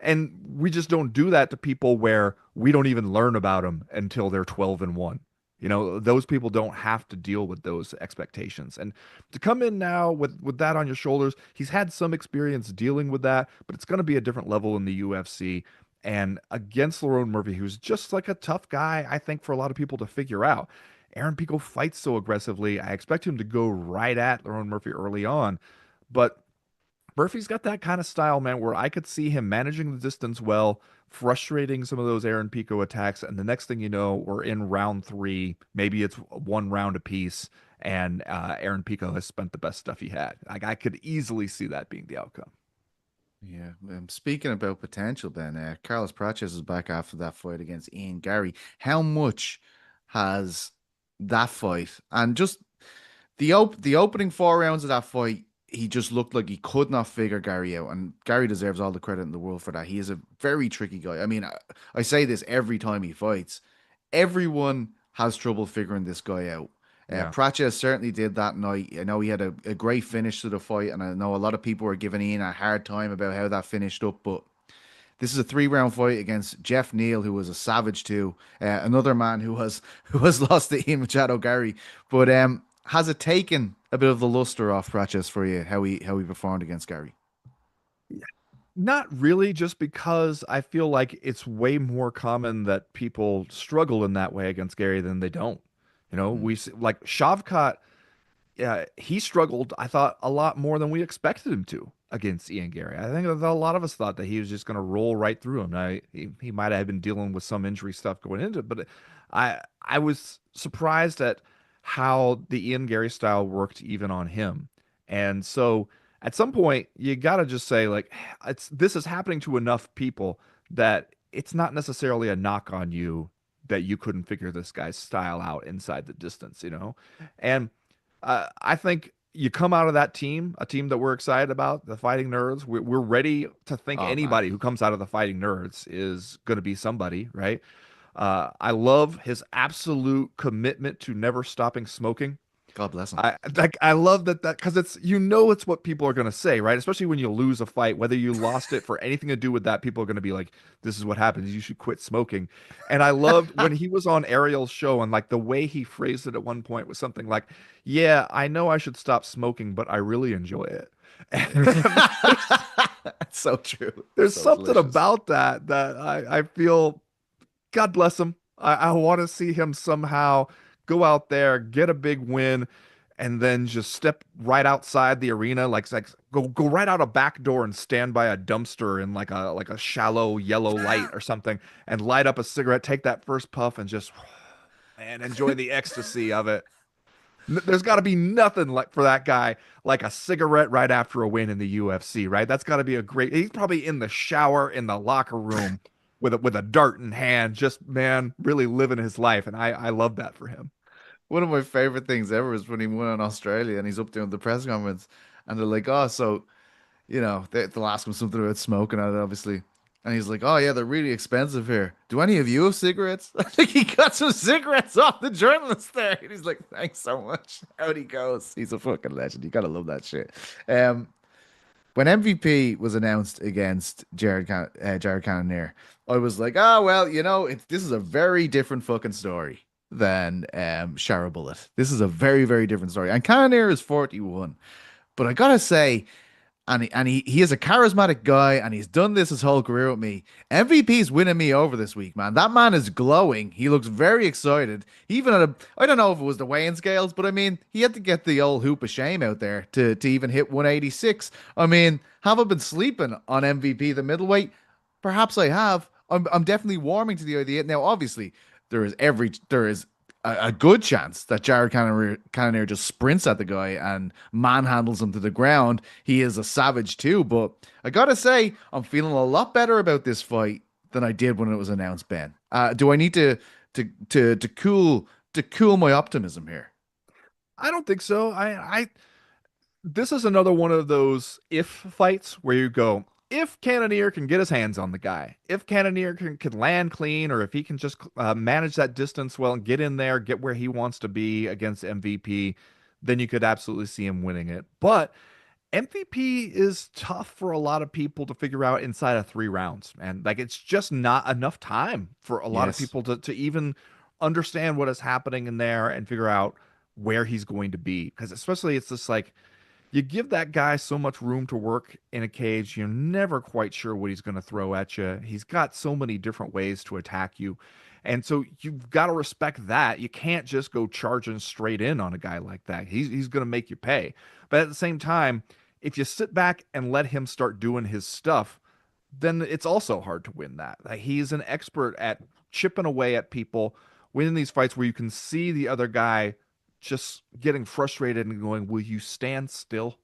And we just don't do that to people where we don't even learn about them until they're 12-1. You know, those people don't have to deal with those expectations. And to come in now with that on your shoulders, he's had some experience dealing with that, but it's going to be a different level in the UFC. And against Lerone Murphy, who's just like a tough guy, I think, for a lot of people to figure out. Aaron Pico fights so aggressively. I expect him to go right at Lerone Murphy early on. But Murphy's got that kind of style, man, where I could see him managing the distance well, frustrating some of those Aaron Pico attacks, and the next thing you know, we're in round 3. Maybe it's 1 round apiece, and Aaron Pico has spent the best stuff he had. Like, I could easily see that being the outcome. Yeah, speaking about potential, Ben, Carlos Prates is back after that fight against Ian Gary. How much has that fight and just the opening 4 rounds of that fight? He just looked like he could not figure Gary out, and Gary deserves all the credit in the world for that. He is a very tricky guy. I mean, I say this every time he fights. Everyone has trouble figuring this guy out. Yeah. Prates certainly did that night. I know he had a great finish to the fight, and I know a lot of people were giving Ian a hard time about how that finished up, but this is a 3-round fight against Geoff Neal, who was a savage too. Another man who has lost to Ian Machado Gary. But has it taken a bit of the luster off Prates for you, how he performed against Gary? Not really, just because I feel like it's way more common that people struggle in that way against Gary than they don't. You know, we see, like Shavkat, he struggled, I thought, a lot more than we expected him to against Ian Gary. I think a lot of us thought that he was just going to roll right through him. Now, he might have been dealing with some injury stuff going into it, but I was surprised at how the Ian Gary style worked even on him. And so at some point, you got to just say, like, this is happening to enough people that it's not necessarily a knock on you that you couldn't figure this guy's style out inside the distance, you know? And I think you come out of that team, a team that we're excited about, the Fighting Nerds. We're ready to think anybody who comes out of the Fighting Nerds is going to be somebody, right? I love his absolute commitment to never stopping smoking. God bless him. I love that because it's it's what people are going to say, right? Especially when you lose a fight, whether you lost it for anything to do with that, people are going to be like, "This is what happens. You should quit smoking." And I loved when he was on Ariel's show, and like the way he phrased it at one point was something like, "Yeah, I know I should stop smoking, but I really enjoy it." That's so true. There's so something delicious. about that I feel. God bless him. I want to see him somehow go out there, get a big win, and then just step right outside the arena, like go right out a back door and stand by a dumpster in like a shallow yellow light or something, and light up a cigarette, take that first puff, and just enjoy the ecstasy of it. There's got to be nothing like for that guy like a cigarette right after a win in the UFC, right? That's got to be a great. He's probably in the shower in the locker room with a dart in hand, just really living his life, and I love that for him. One of my favorite things ever is when he won in Australia and he's up doing the press conference, and they're like, "Oh, so they'll ask him something about smoking at it, obviously." And he's like, "Oh yeah, they're really expensive here. Do any of you have cigarettes?" I think he got some cigarettes off the journalist there. And he's like, "Thanks so much." Out he goes. He's a fucking legend. You gotta love that shit. When MVP was announced against Jared Cannonier, I was like, "Oh well, this is a very different fucking story than Shara Bullet. This is a very, very different story." And Cannonier is 41, but I gotta say. And he is a charismatic guy, and he's done this his whole career with me. MVP's winning me over this week, man. That man is glowing. He looks very excited. Even I don't know if it was the weighing scales, but I mean, he had to get the old hoop of shame out there to even hit 186. I mean, have I been sleeping on MVP, the middleweight? Perhaps I have. I'm definitely warming to the idea. Now, obviously, there is a good chance that Jared Cannonier just sprints at the guy and manhandles him to the ground. He is a savage too, but I gotta say, I'm feeling a lot better about this fight than I did when it was announced, Ben. Do I need to cool my optimism here? I don't think so. This is another one of those if fights where you go, if Cannonier can get his hands on the guy, if Cannonier can land clean, or if he can just manage that distance well and get in there, get where he wants to be against MVP, then you could absolutely see him winning it. But MVP is tough for a lot of people to figure out inside of 3 rounds. And like, it's just not enough time for a lot of people to even understand what is happening in there and figure out where he's going to be. Because especially it's just like, you give that guy so much room to work in a cage, you're never quite sure what he's going to throw at you. He's got so many different ways to attack you. And so you've got to respect that. You can't just go charging straight in on a guy like that. He's going to make you pay. But at the same time, if you sit back and let him start doing his stuff, then it's also hard to win that. Like, he's an expert at chipping away at people, winning these fights where you can see the other guy just getting frustrated and going, will you stand still?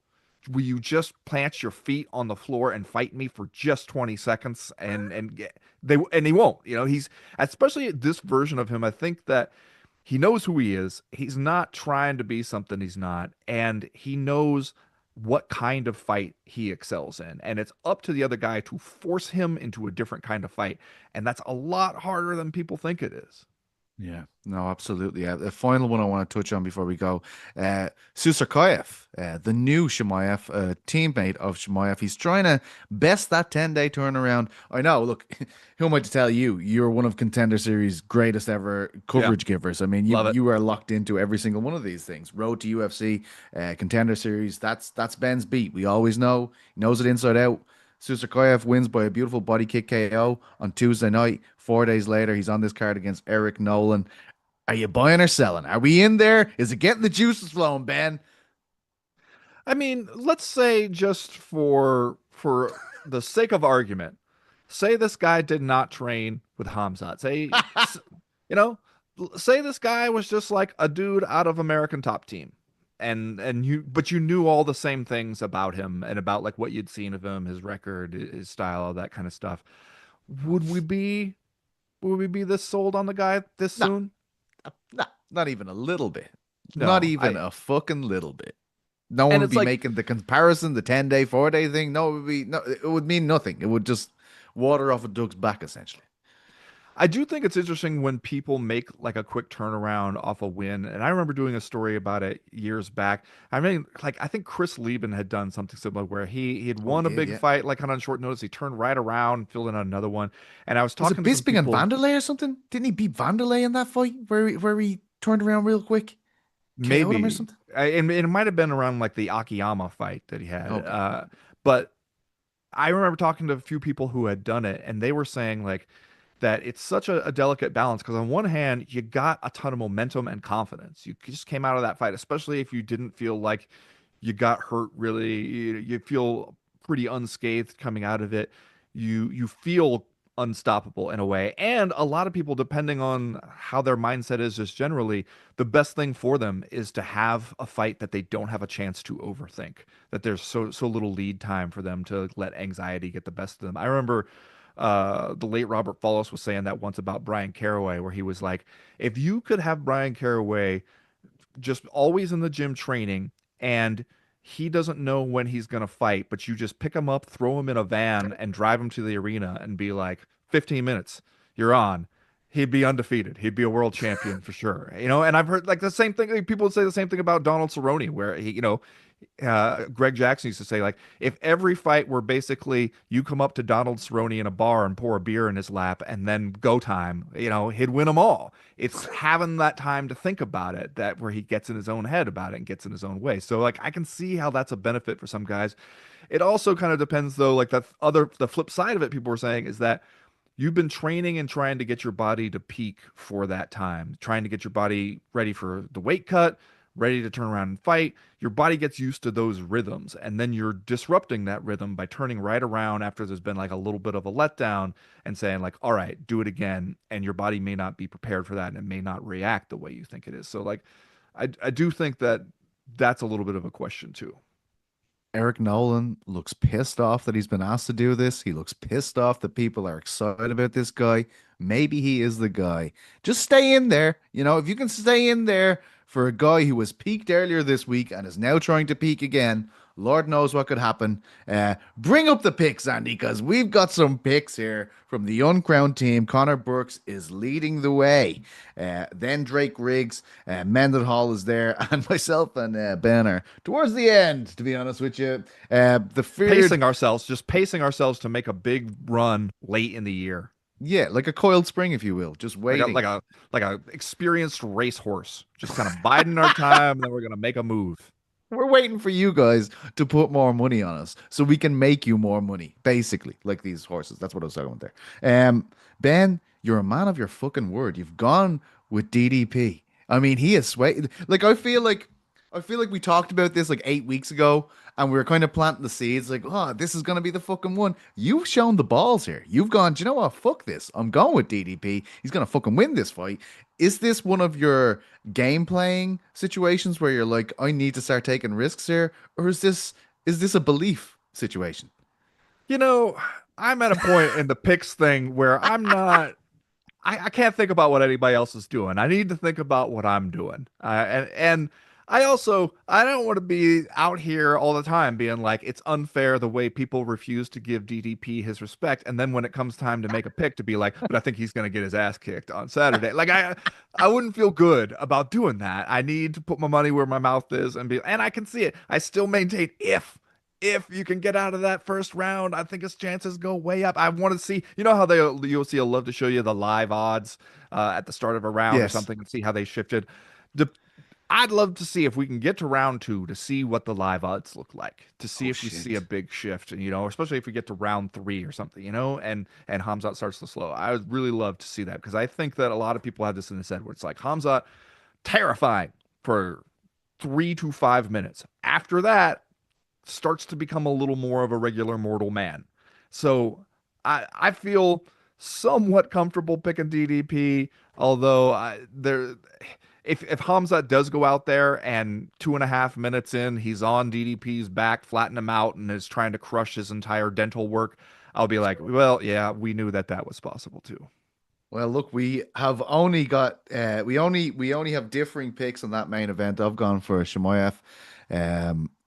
Will you just plant your feet on the floor and fight me for just 20 seconds? And he won't. You know, he's, especially this version of him, I think that he knows who he is. He's not trying to be something he's not, and he knows what kind of fight he excels in. And it's up to the other guy to force him into a different kind of fight. And that's a lot harder than people think it is. Yeah, no, absolutely. The final one I want to touch on before we go, Susarkayev, the new Chimaev, teammate of Chimaev. He's trying to best that 10-day turnaround. I know, look, who am I to tell you? You're one of Contender Series' greatest ever coverage givers. I mean, you are locked into every single one of these things. Road to UFC, Contender Series, that's Ben's beat. We always know. He knows it inside out. Susarkayev wins by a beautiful body kick KO on Tuesday night. 4 days later, he's on this card against Eric Nolan. Are you buying or selling? Are we in there? Is it getting the juices flowing, Ben? I mean, let's say, just for the sake of argument, say this guy did not train with Hamzat. Say, you know, say this guy was just like a dude out of American Top Team. But you knew all the same things about him and about like what you'd seen of him, his record, his style, all that kind of stuff. Would we be this sold on the guy this soon? No, not even a little bit. No, not even a fucking little bit. No one would be making the comparison, the 10-day, 4-day thing. No, it would mean nothing. It would just water off a duck's back, essentially. I do think it's interesting when people make like a quick turnaround off a win. And I remember doing a story about it years back. I mean, like, I think Chris Lieben had done something similar where he had won a big fight, like on short notice. He turned right around, filled in another one. And I was talking to Bisping and Vanderlei or something? Didn't he beat Vanderlei in that fight where he turned around real quick? Maybe. Him or something? And it might have been around like the Akiyama fight that he had. Okay. But I remember talking to a few people who had done it, and they were saying like, that it's such a delicate balance, because on one hand, you got a ton of momentum and confidence. You just came out of that fight, especially if you didn't feel like you got hurt really. You feel pretty unscathed coming out of it. You feel unstoppable in a way. And a lot of people, depending on how their mindset is just generally, the best thing for them is to have a fight that they don't have a chance to overthink, that there's so little lead time for them to let anxiety get the best of them. I remember the late Robert Follis was saying that once about Brian Caraway, where he was like, if you could have Brian Caraway just always in the gym training, and he doesn't know when he's going to fight, but you just pick him up, throw him in a van, and drive him to the arena and be like, 15 minutes, you're on. He'd be undefeated. He'd be a world champion for sure. You know, and I've heard like the same thing. Like, people would say the same thing about Donald Cerrone, where he, Greg Jackson used to say, like, if every fight were basically you come up to Donald Cerrone in a bar and pour a beer in his lap and then go time, he'd win them all. It's having that time to think about it, that where he gets in his own head about it and gets in his own way. So like, I can see how that's a benefit for some guys. It also kind of depends though, like the flip side of it, people were saying, is that you've been training and trying to get your body to peak for that time, trying to get your body ready for the weight cut, ready to turn around and fight. Your body gets used to those rhythms, and then you're disrupting that rhythm by turning right around after there's been like a little bit of a letdown and saying like, all right, do it again. And your body may not be prepared for that, and it may not react the way you think it is. So like, I do think that that's a little bit of a question too. Eric Nolan looks pissed off that he's been asked to do this. He looks pissed off that people are excited about this guy. Maybe he is the guy. Just stay in there. If you can stay in there for a guy who was peaked earlier this week and is now trying to peak again, Lord knows what could happen. Bring up the picks, Andy, because we've got some picks here from the Uncrowned team. Conor Burks is leading the way. Then Drake Riggs, Mendenhall is there, and myself and Ben are towards the end, to be honest with you. The feared, pacing ourselves to make a big run late in the year. yeah, like a coiled spring, if you will, just waiting. Like a experienced racehorse, just kind of biding our time, and then we're gonna make a move. We're waiting for you guys to put more money on us so we can make you more money, basically, like these horses. That's what I was talking about there. Ben, you're a man of your fucking word. You've gone with DDP. I mean, he is sway. Like I feel like we talked about this like 8 weeks ago, and we were kind of planting the seeds. Like, oh, this is gonna be the fucking one. You've shown the balls here. You've gone. Do you know what? Fuck this. I'm going with DDP. He's gonna fucking win this fight. Is this one of your game playing situations where you're like, I need to start taking risks here, or is this a belief situation? You know, I'm at a point in the picks thing where I'm not. I can't think about what anybody else is doing. I need to think about what I'm doing. And I don't want to be out here all the time being like, it's unfair the way people refuse to give DDP his respect. And then when it comes time to make a pick to be like, but I think he's going to get his ass kicked on Saturday. Like I wouldn't feel good about doing that. I need to put my money where my mouth is and I can see it. I still maintain if you can get out of that first round, I think his chances go way up. I want to see, you know how the UFC will love to show you the live odds at the start of a round or something and see how they shifted. I'd love to see if we can get to round 2 to see what the live odds look like, to see if we see a big shift, and especially if we get to round 3 or something, and Khamzat starts to slow. I would really love to see that because I think that a lot of people have this in their head where it's like Khamzat terrifying for 3 to 5 minutes. After that, starts to become a little more of a regular mortal man. So I feel somewhat comfortable picking DDP, although if Khamzat does go out there and 2.5 minutes in, he's on DDP's back, flatten him out, and is trying to crush his entire dental work, I'll be like, well, yeah, we knew that was possible too. Well, look, we have only got we only have differing picks on that main event. I've gone for Chimaev,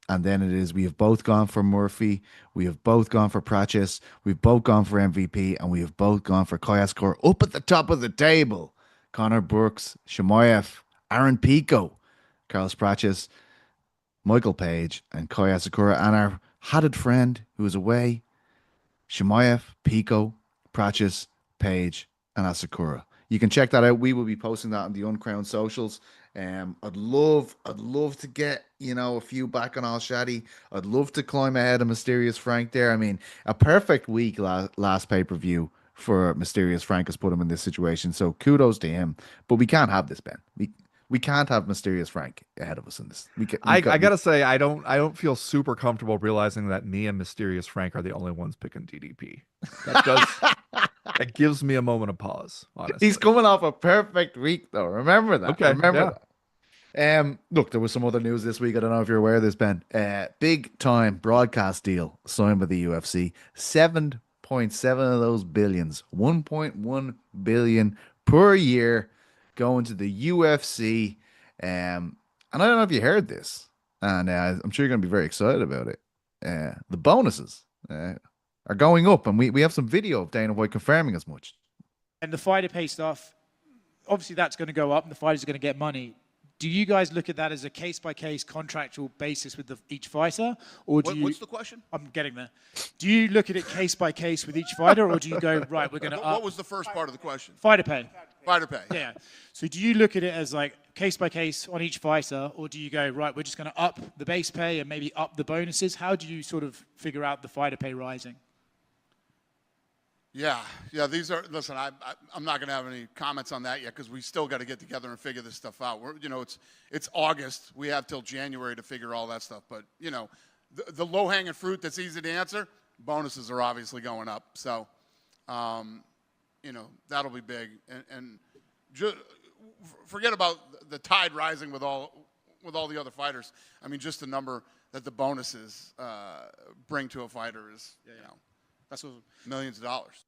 and then we have both gone for Murphy, we have both gone for Prates, we've both gone for MVP, and we have both gone for Koyaskor. Up at the top of the table, Conor Burks, Chimaev, Aaron Pico, Carlos Prates, Michael Page, and Koya Sakura, and our hatted friend who is away, Chimaev, Pico, Prates, Page, and Asakura. You can check that out. We will be posting that on the Uncrowned socials. I'd love to get a few back on Al Shadi. I'd love to climb ahead of Mysterious Frank there. I mean, a perfect week last pay-per-view for Mysterious Frank has put him in this situation. So kudos to him. But we can't have this, Ben. We can't have Mysterious Frank ahead of us in this. I gotta say, I don't feel super comfortable realizing that me and Mysterious Frank are the only ones picking DDP. That gives me a moment of pause, honestly. He's coming off a perfect week, though. Remember that. Okay. Remember that. Look, there was some other news this week. I don't know if you're aware of this, Ben. Big time broadcast deal signed by the UFC. 7.7 of those billions, 1.1 billion per year going to the UFC. And I don't know if you heard this, and I'm sure you're going to be very excited about it. The bonuses are going up, and we have some video of Dana White confirming as much. And the fighter pay stuff, obviously that's going to go up, and the fighters are going to get money. Do you guys look at that as a case-by-case contractual basis with each fighter? Or what's the question? I'm getting there. Do you look at it case-by-case with each fighter, or do you go, right, we're going to up? What was the first part of the question? Fighter pay. Fighter pay. Yeah. So do you look at it as like case-by-case on each fighter, or do you go, right, we're just going to up the base pay and maybe up the bonuses? How do you sort of figure out the fighter pay rising? Yeah. These are. Listen, I'm not going to have any comments on that yet because we still got to get together and figure this stuff out. It's August. We have till January to figure all that stuff. But the low-hanging fruit that's easy to answer, bonuses are obviously going up. So, that'll be big. And just forget about the tide rising with all the other fighters. I mean, just the number that the bonuses bring to a fighter is, that's millions of dollars.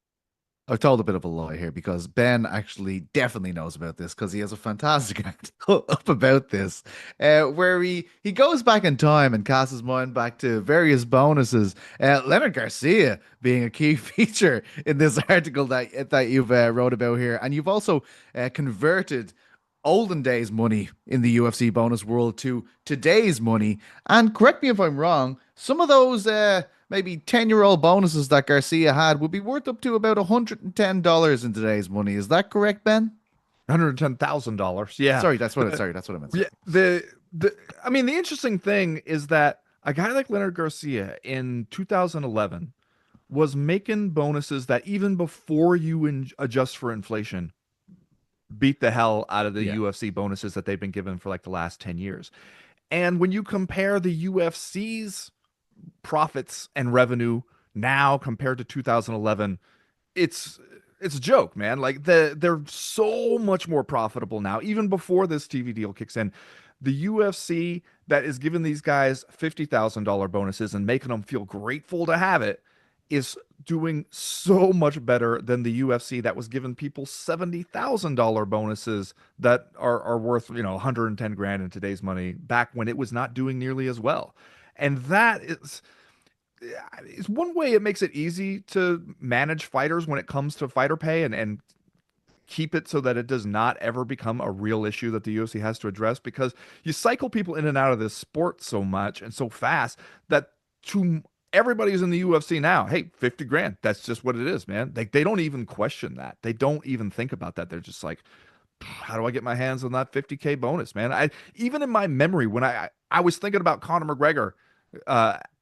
I've told a bit of a lie here because Ben actually definitely knows about this because he has a fantastic article up about this, where he goes back in time and casts his mind back to various bonuses. Leonard Garcia being a key feature in this article that you've wrote about here, and you've also converted olden days money in the UFC bonus world to today's money. And correct me if I'm wrong, some of those maybe 10-year-old bonuses that Garcia had would be worth up to about $110 in today's money. Is that correct, Ben? $110,000. Yeah. Sorry, that's what I meant. Yeah. I mean, the interesting thing is that a guy like Leonard Garcia in 2011 was making bonuses that even before you adjust for inflation beat the hell out of the UFC bonuses that they've been given for like the last 10 years. And when you compare the UFC's profits and revenue now compared to 2011, it's a joke, man. Like they're so much more profitable now, even before this TV deal kicks in. The UFC that is giving these guys $50,000 bonuses and making them feel grateful to have it is doing so much better than the UFC that was giving people $70,000 bonuses that are worth, 110 grand in today's money back when it was not doing nearly as well. And that is one way it makes it easy to manage fighters when it comes to fighter pay and keep it so that it does not ever become a real issue that the UFC has to address, because you cycle people in and out of this sport so much and so fast that to everybody who's in the UFC now, hey, 50 grand, that's just what it is, man. They don't even question that. They don't even think about that. They're just like, how do I get my hands on that 50K bonus, man? Even in my memory, when I was thinking about Conor McGregor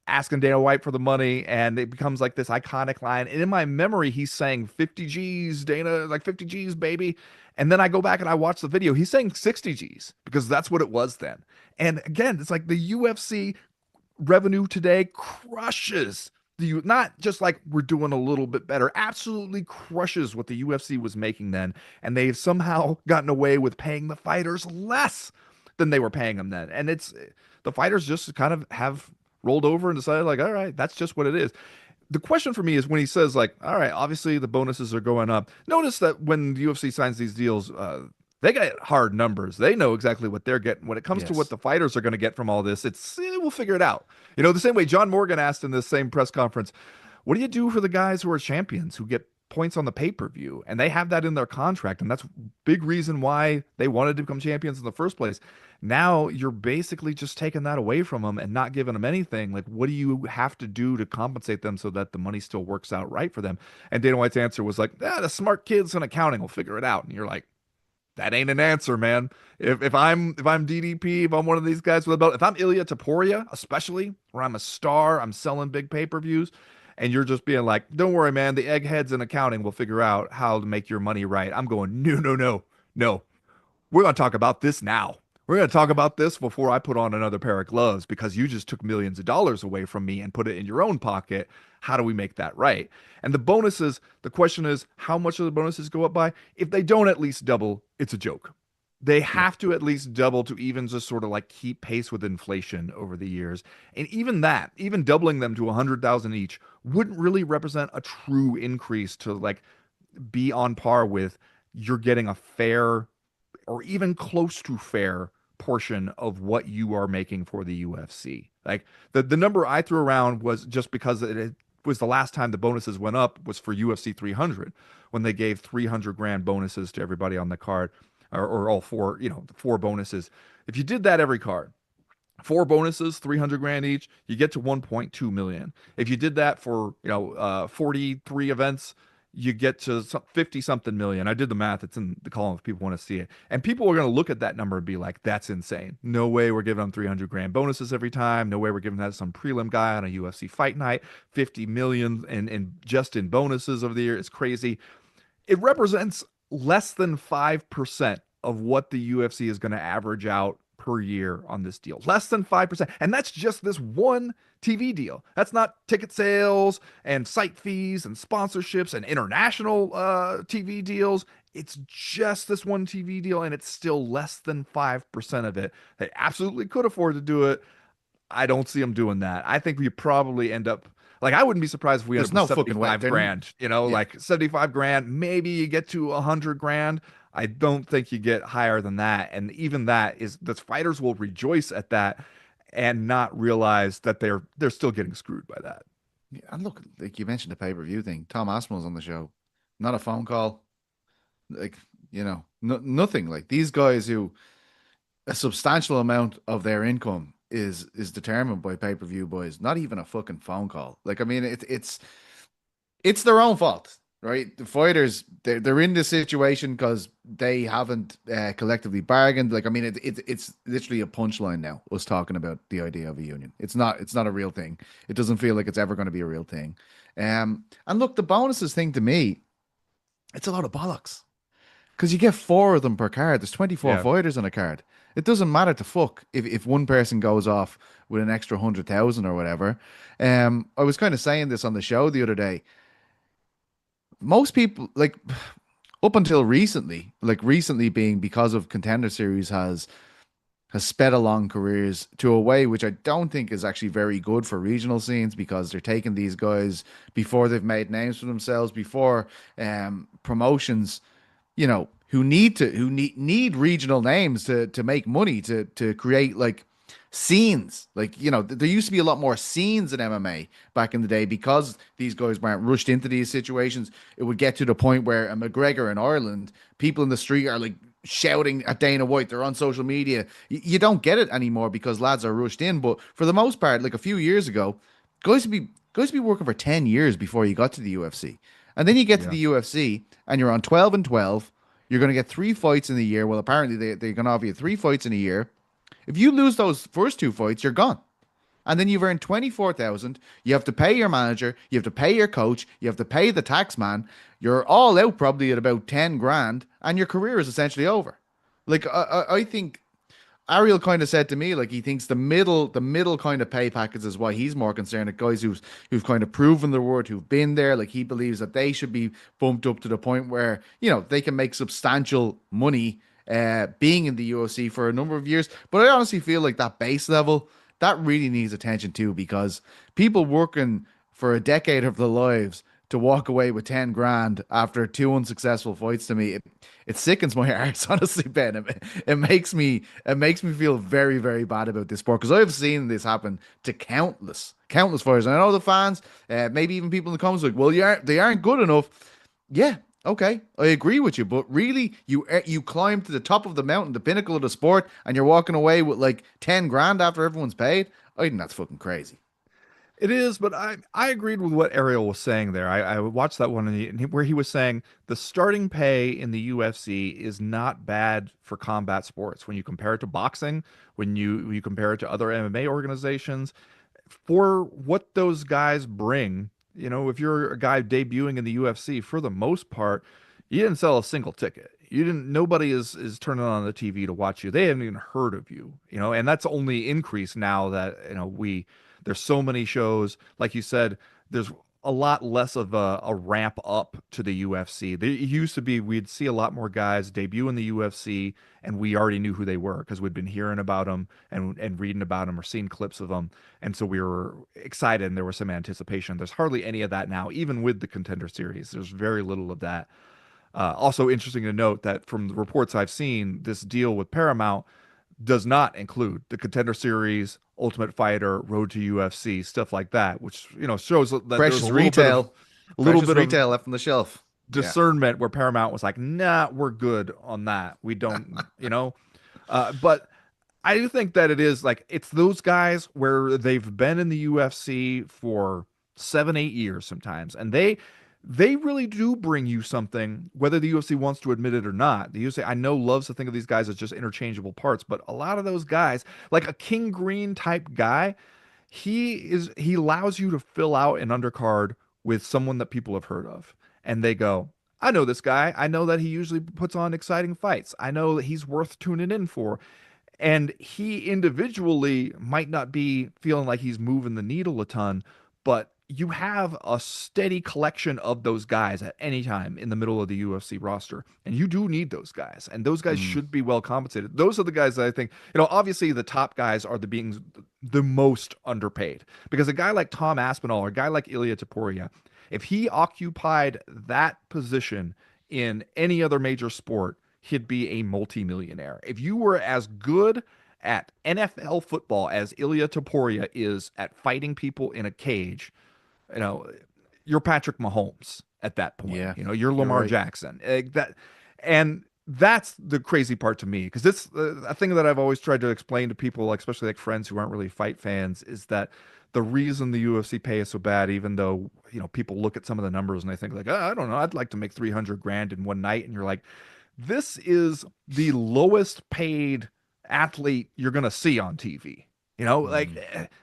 asking Dana White for the money, and it becomes like this iconic line. And in my memory, he's saying 50 G's, Dana, like 50 G's, baby. And then I go back and I watch the video. He's saying 60 G's because that's what it was then. And again, it's like the UFC revenue today crushes not just like we're doing a little bit better, absolutely crushes what the UFC was making then. And they've somehow gotten away with paying the fighters less than they were paying them then. And the fighters just kind of have rolled over and decided like, all right, that's just what it is. The question for me is when he says like, all right, obviously the bonuses are going up. Notice that when the UFC signs these deals, they got hard numbers. They know exactly what they're getting. When it comes to what the fighters are going to get from all this, we'll figure it out. The same way John Morgan asked in this same press conference, what do you do for the guys who are champions who get points on the pay-per-view? And they have that in their contract. And that's a big reason why they wanted to become champions in the first place. Now you're basically just taking that away from them and not giving them anything. Like, what do you have to do to compensate them so that the money still works out right for them? And Dana White's answer was like, the smart kids in accounting will figure it out. And you're like, that ain't an answer, man. If I'm DDP, if I'm one of these guys with a belt, if I'm Ilya Taporia, especially where I'm a star, I'm selling big pay-per-views, and you're just being like, don't worry, man, the eggheads in accounting will figure out how to make your money right. I'm going, no. We're going to talk about this now. We're going to talk about this before I put on another pair of gloves because you just took millions of dollars away from me and put it in your own pocket. How do we make that right? And the bonuses, the question is, how much of the bonuses go up by? If they don't at least double, it's a joke. They have to at least double to even just sort of like keep pace with inflation over the years. And even that, even doubling them to 100,000 each wouldn't really represent a true increase to like be on par with you're getting a fair or even close to fair portion of what you are making for the UFC. Like the number I threw around was just because it was the last time the bonuses went up was for UFC 300 when they gave 300 grand bonuses to everybody on the card or all four, four bonuses. If you did that every card, 4 bonuses, 300 grand each, you get to 1.2 million. If you did that for, 43 events, you get to 50 something million. I did the math. It's in the column if people want to see it. And people are going to look at that number and be like, that's insane. No way we're giving them 300 grand bonuses every time. No way we're giving that to some prelim guy on a UFC fight night. 50 million and just in bonuses over the year. It's crazy. It represents less than 5% of what the UFC is going to average out per year on this deal. Less than 5%. And that's just this one TV deal. That's not ticket sales and site fees and sponsorships and international TV deals. It's just this one TV deal, and it's still less than 5% of it. They absolutely could afford to do it. I don't see them doing that. I think we probably end up Like, I wouldn't be surprised if we There's end up no with fucking way. 75 grand, you know, Yeah. like 75 grand, maybe you get to 100 grand. I don't think you get higher than that. And even that is, the fighters will rejoice at that and not realize that they're still getting screwed by that. Yeah, and look, like you mentioned the pay-per-view thing. Tom Aspinall's on the show. Not a phone call. Like, nothing. Like these guys who a substantial amount of their income is determined by pay-per-view buys. Not even a fucking phone call. Like, I mean, it's their own fault, right? The fighters, they're in this situation because they haven't collectively bargained. Like, I mean, it's literally a punchline now. Us talking about the idea of a union. It's not a real thing. It doesn't feel like it's ever going to be a real thing. And look, the bonuses thing to me, it's a lot of bollocks because you get 4 of them per card. There's 24 fighters on a card. It doesn't matter to fuck if one person goes off with an extra 100,000 or whatever. I was kind of saying this on the show the other day. Most people, like, up until recently, like recently being because of Contender Series has sped along careers to a way which I don't think is actually very good for regional scenes, because they're taking these guys before they've made names for themselves, before promotions, who need regional names to make money, to create like scenes. Like, there used to be a lot more scenes in MMA back in the day because these guys weren't rushed into these situations. It would get to the point where a McGregor in Ireland, people in the street are like shouting at Dana White. They're on social media. You don't get it anymore because lads are rushed in. But for the most part, like a few years ago, guys would be working for 10 years before you got to the UFC. And then you get to the UFC and you're on 12 and 12. You're going to get 3 fights in a year. Well, apparently they're going to offer you 3 fights in a year. If you lose those first 2 fights, you're gone. And then you've earned 24,000. You have to pay your manager. You have to pay your coach. You have to pay the tax man. You're all out probably at about 10 grand, and your career is essentially over. Like, I think Ariel kind of said to me, like, he thinks the middle kind of pay package is why he's more concerned at guys who've kind of proven their worth, who've been there. Like, he believes that they should be bumped up to the point where, they can make substantial money being in the UFC for a number of years. But I honestly feel like that base level, that really needs attention too, because people working for a decade of their lives to walk away with 10 grand after 2 unsuccessful fights, to me, it sickens my heart, honestly, Ben. It makes me feel very, very bad about this sport, because I've seen this happen to countless fighters. And I know the fans, maybe even people in the comments, like, well, they aren't good enough. Yeah, okay, I agree with you, but really, you climb to the top of the mountain, the pinnacle of the sport, and you're walking away with like 10 grand after everyone's paid? I think that's fucking crazy. It is, but I agreed with what Ariel was saying there. I watched that one where he was saying the starting pay in the UFC is not bad for combat sports when you compare it to boxing, when you compare it to other MMA organizations. For what those guys bring, if you're a guy debuting in the UFC, for the most part, you didn't sell a single ticket. Nobody is turning on the TV to watch you. They haven't even heard of you, and that's only increased now that, there's so many shows. Like you said, there's a lot less of a ramp up to the UFC. It used to be we'd see a lot more guys debut in the UFC, and we already knew who they were because we'd been hearing about them and reading about them or seeing clips of them. And so we were excited and there was some anticipation. There's hardly any of that now, even with the Contender Series. There's very little of that. Also interesting to note that from the reports I've seen, this deal with Paramount does not include the Contender Series, Ultimate Fighter, Road to UFC, stuff like that, which shows that Precious there's retail retail left on the shelf. Discernment where Paramount was like, nah, we're good on that. We don't, but I do think that it is like, it's those guys where they've been in the UFC for 7-8 years sometimes, and they really do bring you something, whether the UFC wants to admit it or not. The UFC, I know, loves to think of these guys as just interchangeable parts, but a lot of those guys, like a King Green type guy, he allows you to fill out an undercard with someone that people have heard of. And they go, I know this guy. I know that he usually puts on exciting fights. I know that he's worth tuning in for. And he individually might not be feeling like he's moving the needle a ton, but you have a steady collection of those guys at any time in the middle of the UFC roster. And you do need those guys. And those guys should be well compensated. Those are the guys that I think, obviously the top guys are the most underpaid. Because a guy like Tom Aspinall or a guy like Ilia Topuria, if he occupied that position in any other major sport, he'd be a multimillionaire. If you were as good at NFL football as Ilia Topuria is at fighting people in a cage, you're Patrick Mahomes at that point. Yeah, You're Lamar right. Jackson. And that's the crazy part to me, because this a thing that I've always tried to explain to people, like especially like friends who aren't really fight fans, is that the reason the UFC pay is so bad, even though people look at some of the numbers and they think like, I don't know, I'd like to make 300 grand in one night, and you're like, this is the lowest paid athlete you're gonna see on TV.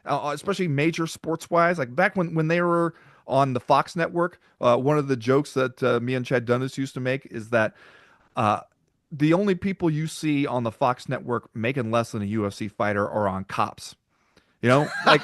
Especially major sports wise, like back when they were on the Fox network, one of the jokes that me and Chad Dundas used to make is that the only people you see on the Fox network making less than a UFC fighter are on Cops. Like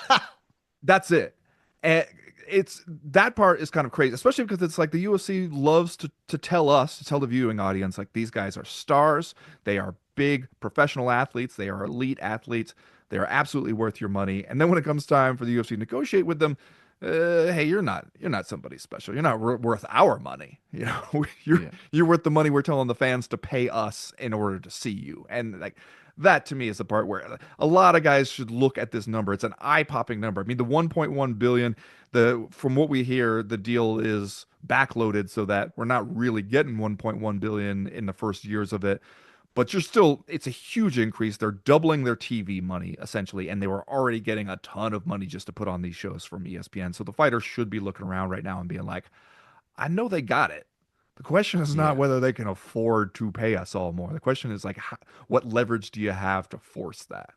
that's it. And it's that part is kind of crazy, especially because it's like the UFC loves to tell the viewing audience, like, these guys are stars, they are big professional athletes, they are elite athletes, they are absolutely worth your money. And then when it comes time for the UFC to negotiate with them, hey, you're not somebody special. You're not worth our money. You're worth the money we're telling the fans to pay us in order to see you. And like that to me is the part where a lot of guys should look at this number. It's an eye-popping number. I mean, the 1.1 billion, from what we hear, the deal is backloaded so that we're not really getting 1.1 billion in the first years of it. But it's a huge increase. They're doubling their TV money, essentially, and they were already getting a ton of money just to put on these shows from ESPN. So the fighters should be looking around right now and being like, I know they got it. The question is not whether they can afford to pay us all more. The question is, like, what leverage do you have to force that?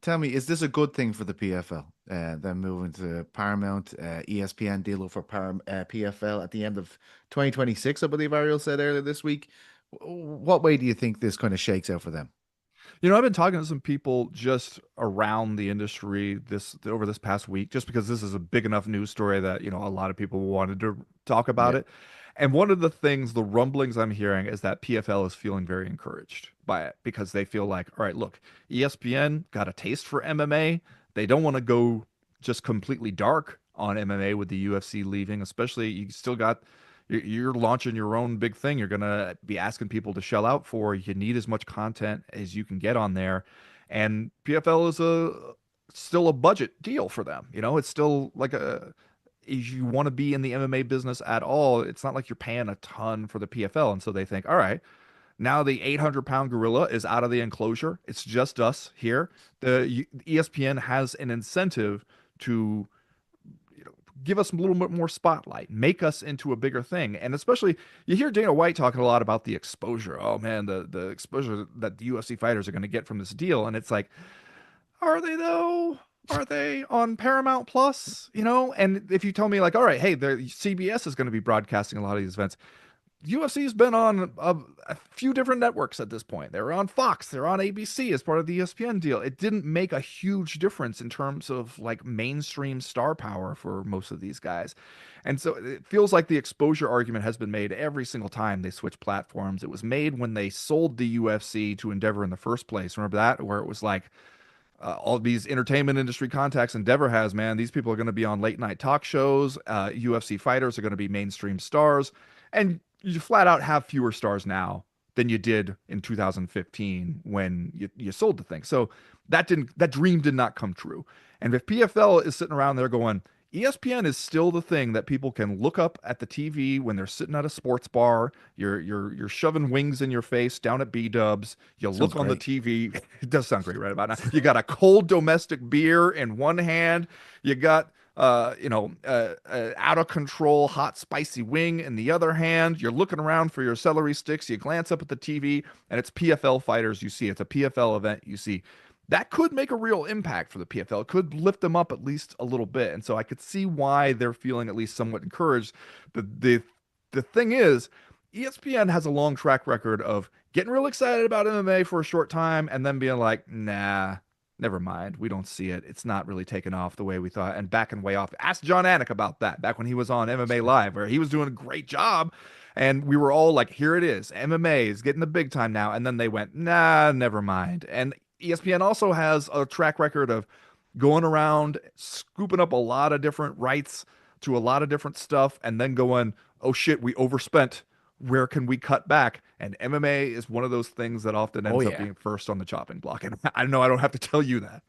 Tell me, is this a good thing for the PFL? Then moving to Paramount, ESPN deal for PFL at the end of 2026, I believe Ariel said earlier this week. What way do you think this kind of shakes out for them? I've been talking to some people just around the industry over this past week, just because this is a big enough news story that, a lot of people wanted to talk about it. And one of the rumblings I'm hearing is that PFL is feeling very encouraged by it, because they feel like, all right, look, ESPN got a taste for MMA. They don't want to go just completely dark on MMA with the UFC leaving, especially you're launching your own big thing. You're going to be asking people to shell out for. You need as much content as you can get on there. And PFL is still a budget deal for them. It's still like if you want to be in the MMA business at all, it's not like you're paying a ton for the PFL. And so they think, all right, now the 800-pound gorilla is out of the enclosure. It's just us here. The ESPN has an incentive to give us a little bit more spotlight, make us into a bigger thing. And especially, you hear Dana White talking a lot about the exposure. Oh man, the exposure that the UFC fighters are going to get from this deal. And it's like, are they though? Are they on Paramount Plus? And if you tell me like, all right, hey, CBS is going to be broadcasting a lot of these events. UFC's been on a few different networks at this point. They were on Fox, they're on ABC as part of the ESPN deal. It didn't make a huge difference in terms of like mainstream star power for most of these guys. And so it feels like the exposure argument has been made every single time they switch platforms. It was made when they sold the UFC to Endeavor in the first place. Remember that? Where it was like, all these entertainment industry contacts Endeavor has, man, these people are going to be on late night talk shows. UFC fighters are going to be mainstream stars. And you flat out have fewer stars now than you did in 2015 when you sold the thing. So that dream did not come true. And if PFL is sitting around there going, ESPN is still the thing that people can look up at the TV when they're sitting at a sports bar. You're shoving wings in your face down at B-dubs. You look on the TV. It does sound great right about now. You got a cold domestic beer in one hand. You got out of control hot spicy wing in the other hand. You're looking around for your celery sticks. You glance up at the TV and it's PFL fighters you see. It's a PFL event you see. That could make a real impact for the PFL. It could lift them up at least a little bit. And so I could see why they're feeling at least somewhat encouraged. The thing is, ESPN has a long track record of getting real excited about MMA for a short time and then being like, nah, never mind. We don't see it. It's not really taken off the way we thought, and backing way off. Ask John Anik about that back when he was on MMA Live, where he was doing a great job. And we were all like, here it is. MMA is getting the big time now. And then they went, nah, never mind. And ESPN also has a track record of going around, scooping up a lot of different rights to a lot of different stuff, and then going, oh shit, we overspent. Where can we cut back? And MMA is one of those things that often ends up being first on the chopping block. And I know I don't have to tell you that.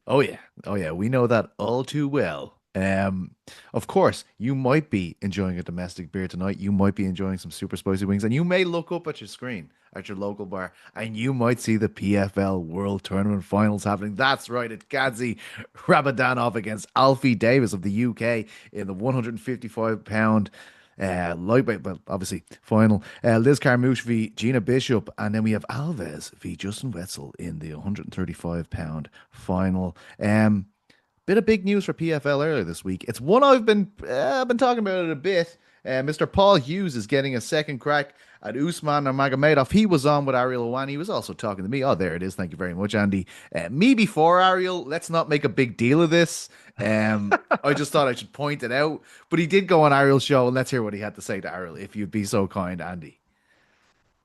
Oh yeah, we know that all too well. Of course, you might be enjoying a domestic beer tonight. You might be enjoying some super spicy wings, and you may look up at your screen at your local bar, and you might see the PFL World Tournament Finals happening. That's right, it's Gadzi Rabadanov against Alfie Davis of the UK in the 155-pound lightweight, but obviously final. Liz Carmouche v Gina Bishop, and then we have Alves v Justin Wetzel in the 135-pound final. Bit of big news for PFL earlier this week. It's one I've been talking about it a bit. Mr. Paul Hughes is getting a second crack at Usman Nurmagomedov. He was on with Ariel Helwani. He was also talking to me. Oh, there it is. Thank you very much, Andy. Me before Ariel. Let's not make a big deal of this. I just thought I should point it out. But he did go on Ariel's show, and let's hear what he had to say to Ariel, if you'd be so kind, Andy.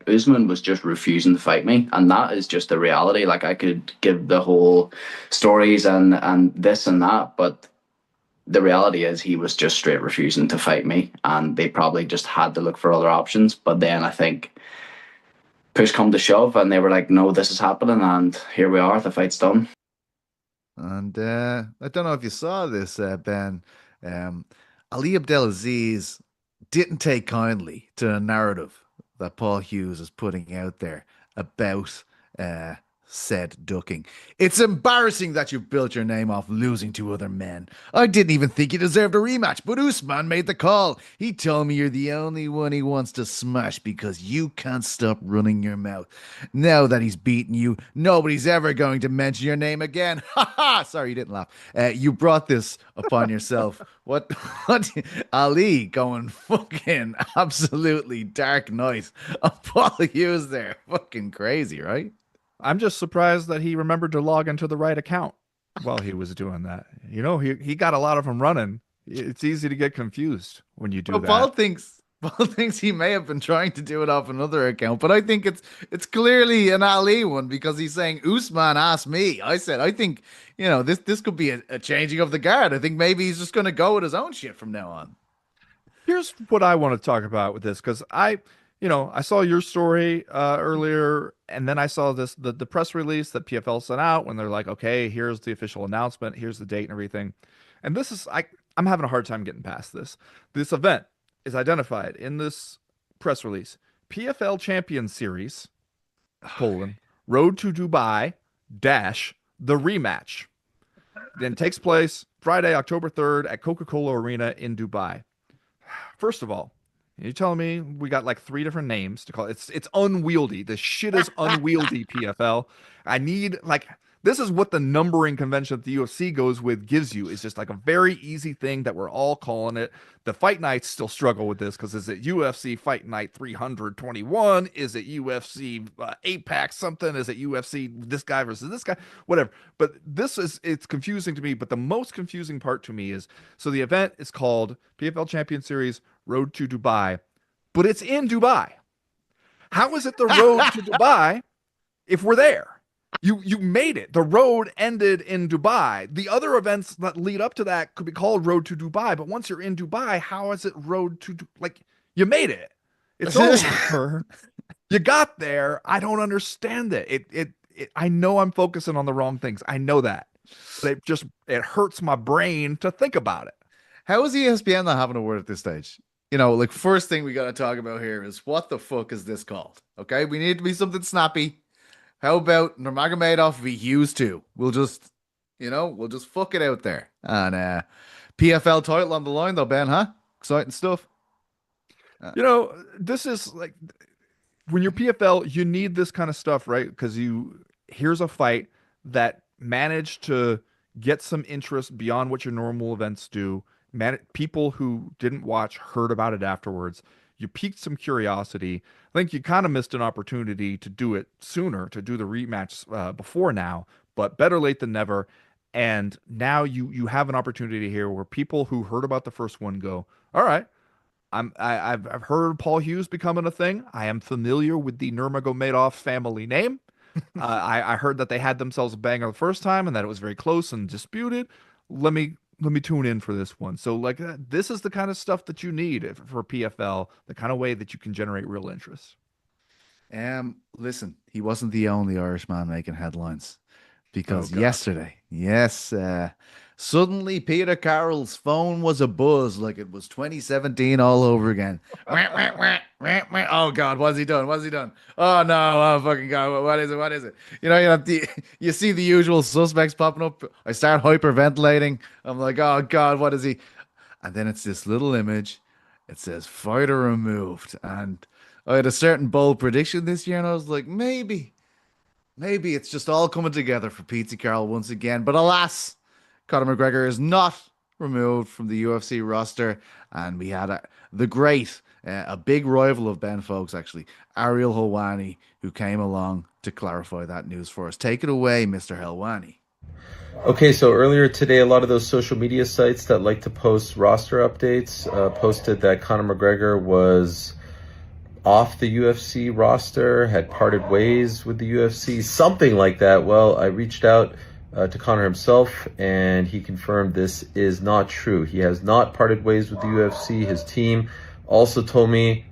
Usman was just refusing to fight me, and that is just the reality. Like, I could give the whole stories and this and that, but the reality is he was just straight refusing to fight me, and they probably just had to look for other options. But then I think push come to shove, and they were like, no, this is happening, and here we are, the fight's done. And I don't know if you saw this, Ben. Ali Abdelaziz didn't take kindly to the narrative that Paul Hughes is putting out there about said ducking. It's embarrassing that you built your name off losing to other men. I didn't even think you deserved a rematch, but Usman made the call. He told me you're the only one he wants to smash because you can't stop running your mouth. Now that he's beaten you, nobody's ever going to mention your name again. Ha ha! Sorry, you didn't laugh. You brought this upon yourself. What Ali going fucking absolutely dark night on Paul Hughes there. Fucking crazy, right? I'm just surprised that he remembered to log into the right account while he was doing that. You know, he got a lot of them running. It's easy to get confused when you do that. Paul thinks he may have been trying to do it off another account, but I think it's clearly an Ali one because he's saying Usman asked me. I think, you know, this could be a changing of the guard. I think maybe he's just going to go with his own shit from now on. Here's what I want to talk about with this, because I saw your story earlier, and then I saw the press release that PFL sent out when they're like, okay, here's the official announcement, here's the date and everything. And this is, I'm having a hard time getting past this. This event is identified in this press release: PFL Champion Series, Road to Dubai, the rematch. Then takes place Friday, October 3rd at Coca-Cola Arena in Dubai. First of all, you're telling me we got like 3 different names to call it? It's unwieldy. The shit is unwieldy, PFL. I need, like, this is what the numbering convention that the UFC goes with gives you. It's just like a very easy thing that we're all calling it. The fight nights still struggle with this because is it UFC Fight Night 321? Is it UFC 8-pack something? Is it UFC this guy versus this guy? Whatever. But it's confusing to me. But the most confusing part to me is, so the event is called PFL Champion Series Road to Dubai, but it's in Dubai. How is it the road to Dubai if we're there? You made it. The road ended in Dubai. The other events that lead up to that could be called Road to Dubai, but once you're in Dubai, how is it Road to like you made it? It's over. You got there. I don't understand it. It I know I'm focusing on the wrong things. I know that. But it hurts my brain to think about it. How is ESPN not having a word at this stage? You know, like, first thing we got to talk about here is what the fuck is this called? Okay, we need to be something snappy. How about Nurmagomedov v. Hughes 2? We'll just fuck it out there. And PFL title on the line though, Ben, huh? Exciting stuff. This is like, when you're PFL, you need this kind of stuff, right? Because here's a fight that managed to get some interest beyond what your normal events do. People who didn't watch heard about it afterwards. You piqued some curiosity. I think you kind of missed an opportunity to do it sooner, to do the rematch before now. but better late than never. And now you have an opportunity here where people who heard about the first one go, all right, I've heard Paul Hughes becoming a thing. I am familiar with the Nurmagomedov family name. I heard that they had themselves a banger the first time and that it was very close and disputed. Let me tune in for this one. So like this is the kind of stuff that you need for PFL, the kind of way that you can generate real interest. Listen, he wasn't the only Irishman making headlines because Oh, God. yesterday, yes, suddenly Peter Carroll's phone was abuzz like it was 2017 all over again. Oh God, what's he done? What's he done? Oh no, oh fucking God, what is it? What is it? You have you see the usual suspects popping up. I start hyperventilating. I'm like, oh God, what is he? And then it's this little image. It says fighter removed, and I had a certain bold prediction this year, and I was like, maybe it's just all coming together for Petesy Carroll once again. But alas, Conor McGregor is not removed from the UFC roster, and we had a big rival of Ben Fowlkes, actually, Ariel Helwani, who came along to clarify that news for us. Take it away, Mr. Helwani. Okay, so earlier today, a lot of those social media sites that like to post roster updates posted that Conor McGregor was off the UFC roster, had parted ways with the UFC, something like that. Well, I reached out to Conor himself, and he confirmed this is not true. He has not parted ways with the UFC. His team also told me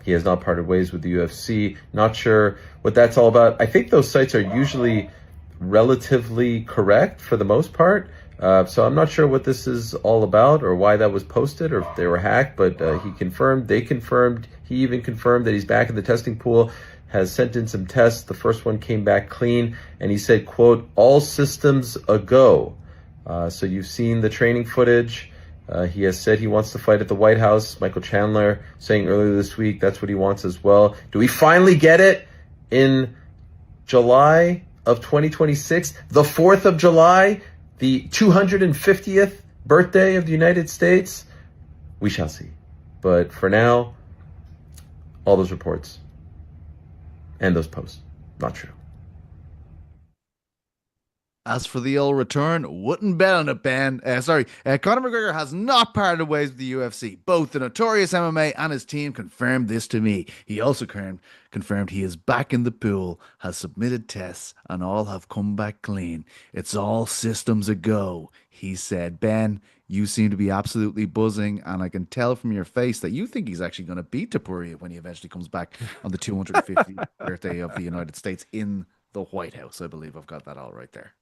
he has not parted ways with the UFC. Not sure what that's all about. I think those sites are usually relatively correct for the most part. So I'm not sure what this is all about or why that was posted or if they were hacked, but he confirmed, they confirmed, he even confirmed that he's back in the testing pool, has sent in some tests. The first one came back clean, and he said, quote, all systems a go. So you've seen the training footage. He has said he wants to fight at the White House. Michael Chandler saying earlier this week that's what he wants as well. Do we finally get it in July of 2026? The 4th of July? The 250th birthday of the United States? We shall see. But for now, all those reports and those posts, not true. As for the old return, wouldn't bet on it, Ben. Conor McGregor has not parted ways with the UFC. Both the Notorious MMA and his team confirmed this to me. He also confirmed he is back in the pool, has submitted tests, and all have come back clean. It's all systems a go, he said. Ben, you seem to be absolutely buzzing, and I can tell from your face that you think he's actually going to beat Topuria when he eventually comes back on the 250th birthday of the United States in the White House. I believe I've got that all right there.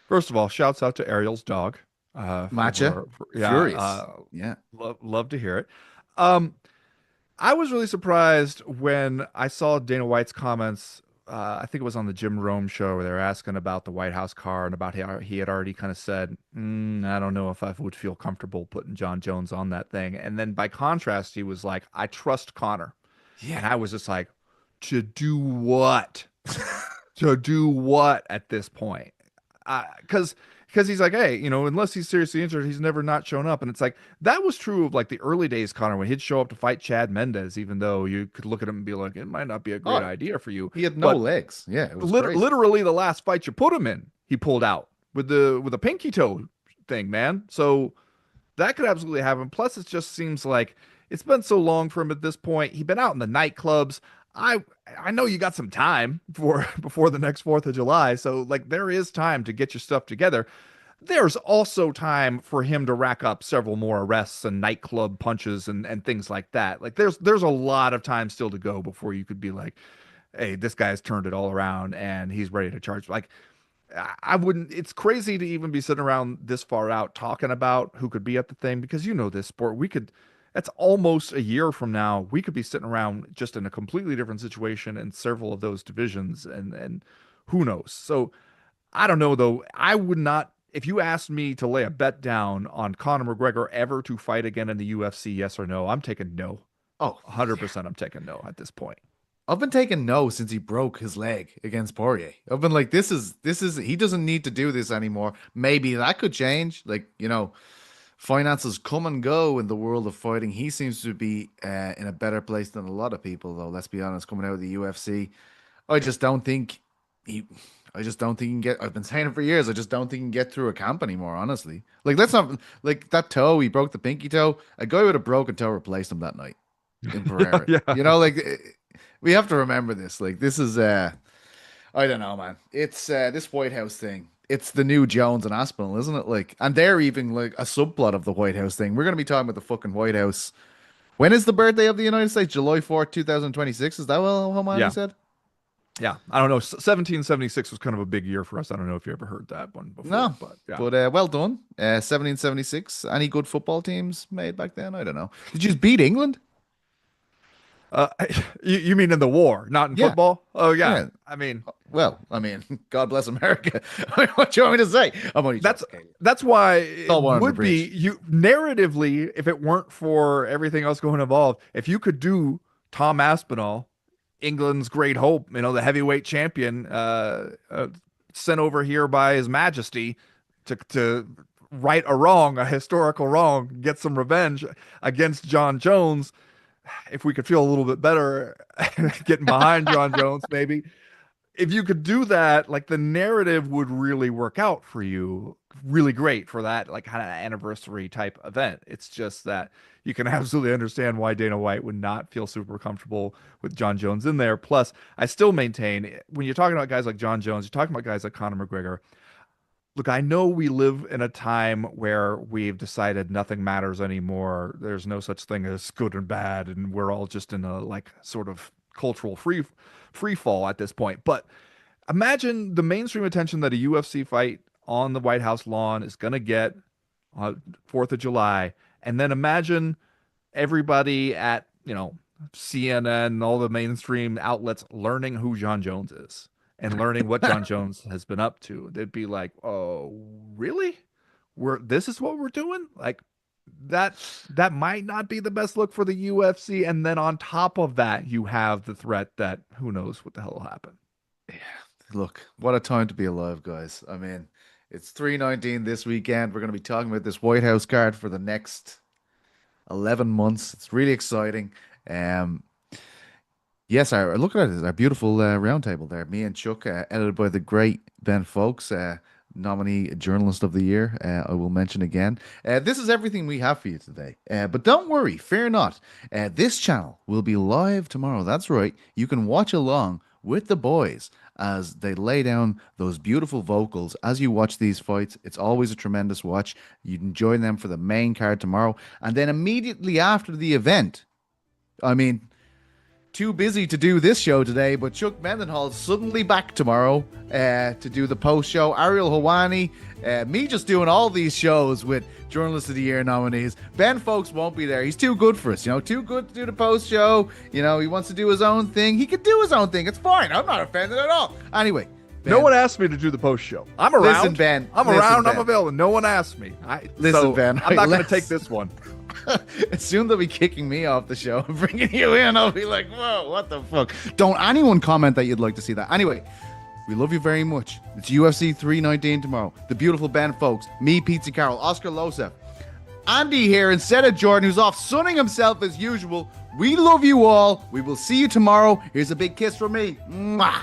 First of all, shouts out to Ariel's dog. Matcha. Yeah, Furious. Yeah. Love to hear it. I was really surprised when I saw Dana White's comments. I think it was on the Jim Rome show where they were asking about the White House car and about how he had already kind of said, I don't know if I would feel comfortable putting John Jones on that thing. And then by contrast, he was like, I trust Conor. Yeah. And I was just like, to do what? To do what at this point? Because he's like, hey, unless he's seriously injured, he's never not shown up. And it's like, that was true of like the early days, Conor, when he'd show up to fight Chad Mendes, even though you could look at him and be like, it might not be a great idea for you. He had no legs. Yeah, it was literally the last fight you put him in, he pulled out with a pinky toe thing, man. So that could absolutely happen. Plus, it just seems like it's been so long for him at this point. He'd been out in the nightclubs. I know you got some time before the next 4th of July, so like there is time to get your stuff together. There's also time for him to rack up several more arrests and nightclub punches and things like that. Like there's a lot of time still to go before you could be like, hey, this guy's turned it all around and he's ready to charge. Like I wouldn't, it's crazy to even be sitting around this far out talking about who could be at the thing, because this sport, that's almost a year from now. We could be sitting around just in a completely different situation in several of those divisions, and who knows? So I don't know, though. I would not, if you asked me to lay a bet down on Conor McGregor ever to fight again in the UFC, yes or no, I'm taking no. Oh, 100% I'm taking no at this point. I've been taking no since he broke his leg against Poirier. I've been like, this is he doesn't need to do this anymore. Maybe that could change. Like, finances come and go in the world of fighting. He seems to be in a better place than a lot of people, though. Let's be honest, coming out of the UFC, I just don't think he I just don't think you can get. I've been saying it for years. I just don't think you can get through a camp anymore. Honestly, like that's not like that toe. He broke the pinky toe. A guy with a broken toe replaced him that night in Pereira. Yeah. You know, like we have to remember this. Like this is. I don't know, man. It's this White House thing. It's the new Jones and Aspinall, isn't it? Like, and they're even like a subplot of the White House thing. We're gonna be talking about the fucking White House. When is the birthday of the United States? July 4th, 2026. Is that what Helwani said? Yeah, I don't know. 1776 was kind of a big year for us. I don't know if you ever heard that one before. No, but yeah. But well done. 1776. Any good football teams made back then? I don't know. Did you just beat England? You mean in the war, not in football? Oh yeah. I mean, well, I mean, God bless America. What do you want me to say? I'm only that's why it would be bridge. you narratively, if it weren't for everything else going involved, if you could do Tom Aspinall, England's great hope, you know, the heavyweight champion, sent over here by His Majesty to right a wrong, a historical wrong, get some revenge against John Jones. If we could feel a little bit better getting behind John Jones, maybe. If you could do that, like the narrative would really work out for you really great for that like kind of anniversary type event. It's just that you can absolutely understand why Dana White would not feel super comfortable with John Jones in there. Plus, I still maintain when you're talking about guys like John Jones, you're talking about guys like Conor McGregor. Look, I know we live in a time where we've decided nothing matters anymore. There's no such thing as good and bad, and we're all just in a like sort of cultural free fall at this point. But imagine the mainstream attention that a UFC fight on the White House lawn is going to get on 4th of July. And then imagine everybody at, you know, CNN and all the mainstream outlets learning who John Jones is and learning what John Jones has been up to. They'd be like, oh, really? This is what we're doing? Like that might not be the best look for the UFC. And then on top of that, you have the threat that who knows what the hell will happen. Yeah. Look, what a time to be alive, guys. I mean, it's 319 this weekend. We're going to be talking about this White House card for the next 11 months. It's really exciting. Yes, look at it. Our beautiful round table there. Me and Chuck, edited by the great Ben Fowlkes, nominee Journalist of the Year. I will mention again. This is everything we have for you today. But don't worry, fear not. This channel will be live tomorrow. That's right. You can watch along with the boys as they lay down those beautiful vocals as you watch these fights. It's always a tremendous watch. You'd enjoy them for the main card tomorrow. And then immediately after the event, I mean, too busy to do this show today, but Chuck Mendenhall's suddenly back tomorrow to do the post show. Ariel Helwani, me just doing all these shows with Journalist of the Year nominees. Ben Fowlkes won't be there. He's too good for us, you know, too good to do the post show. You know, he wants to do his own thing. He can do his own thing. It's fine. I'm not offended at all. Anyway, Ben, no one asked me to do the post show. I'm around. Listen, Ben. I'm available. No one asked me. Ben. I'm not going to take this one. Soon they'll be kicking me off the show and bringing you in. I'll be like, whoa, what the fuck? Don't anyone comment that you'd like to see that. Anyway, we love you very much. It's UFC 319 tomorrow. The beautiful Ben Fowlkes, me, Petesy Carroll, Oscar Losef, Andy here instead of Jordan, who's off sunning himself as usual. We love you all. We will see you tomorrow. Here's a big kiss from me. Mwah.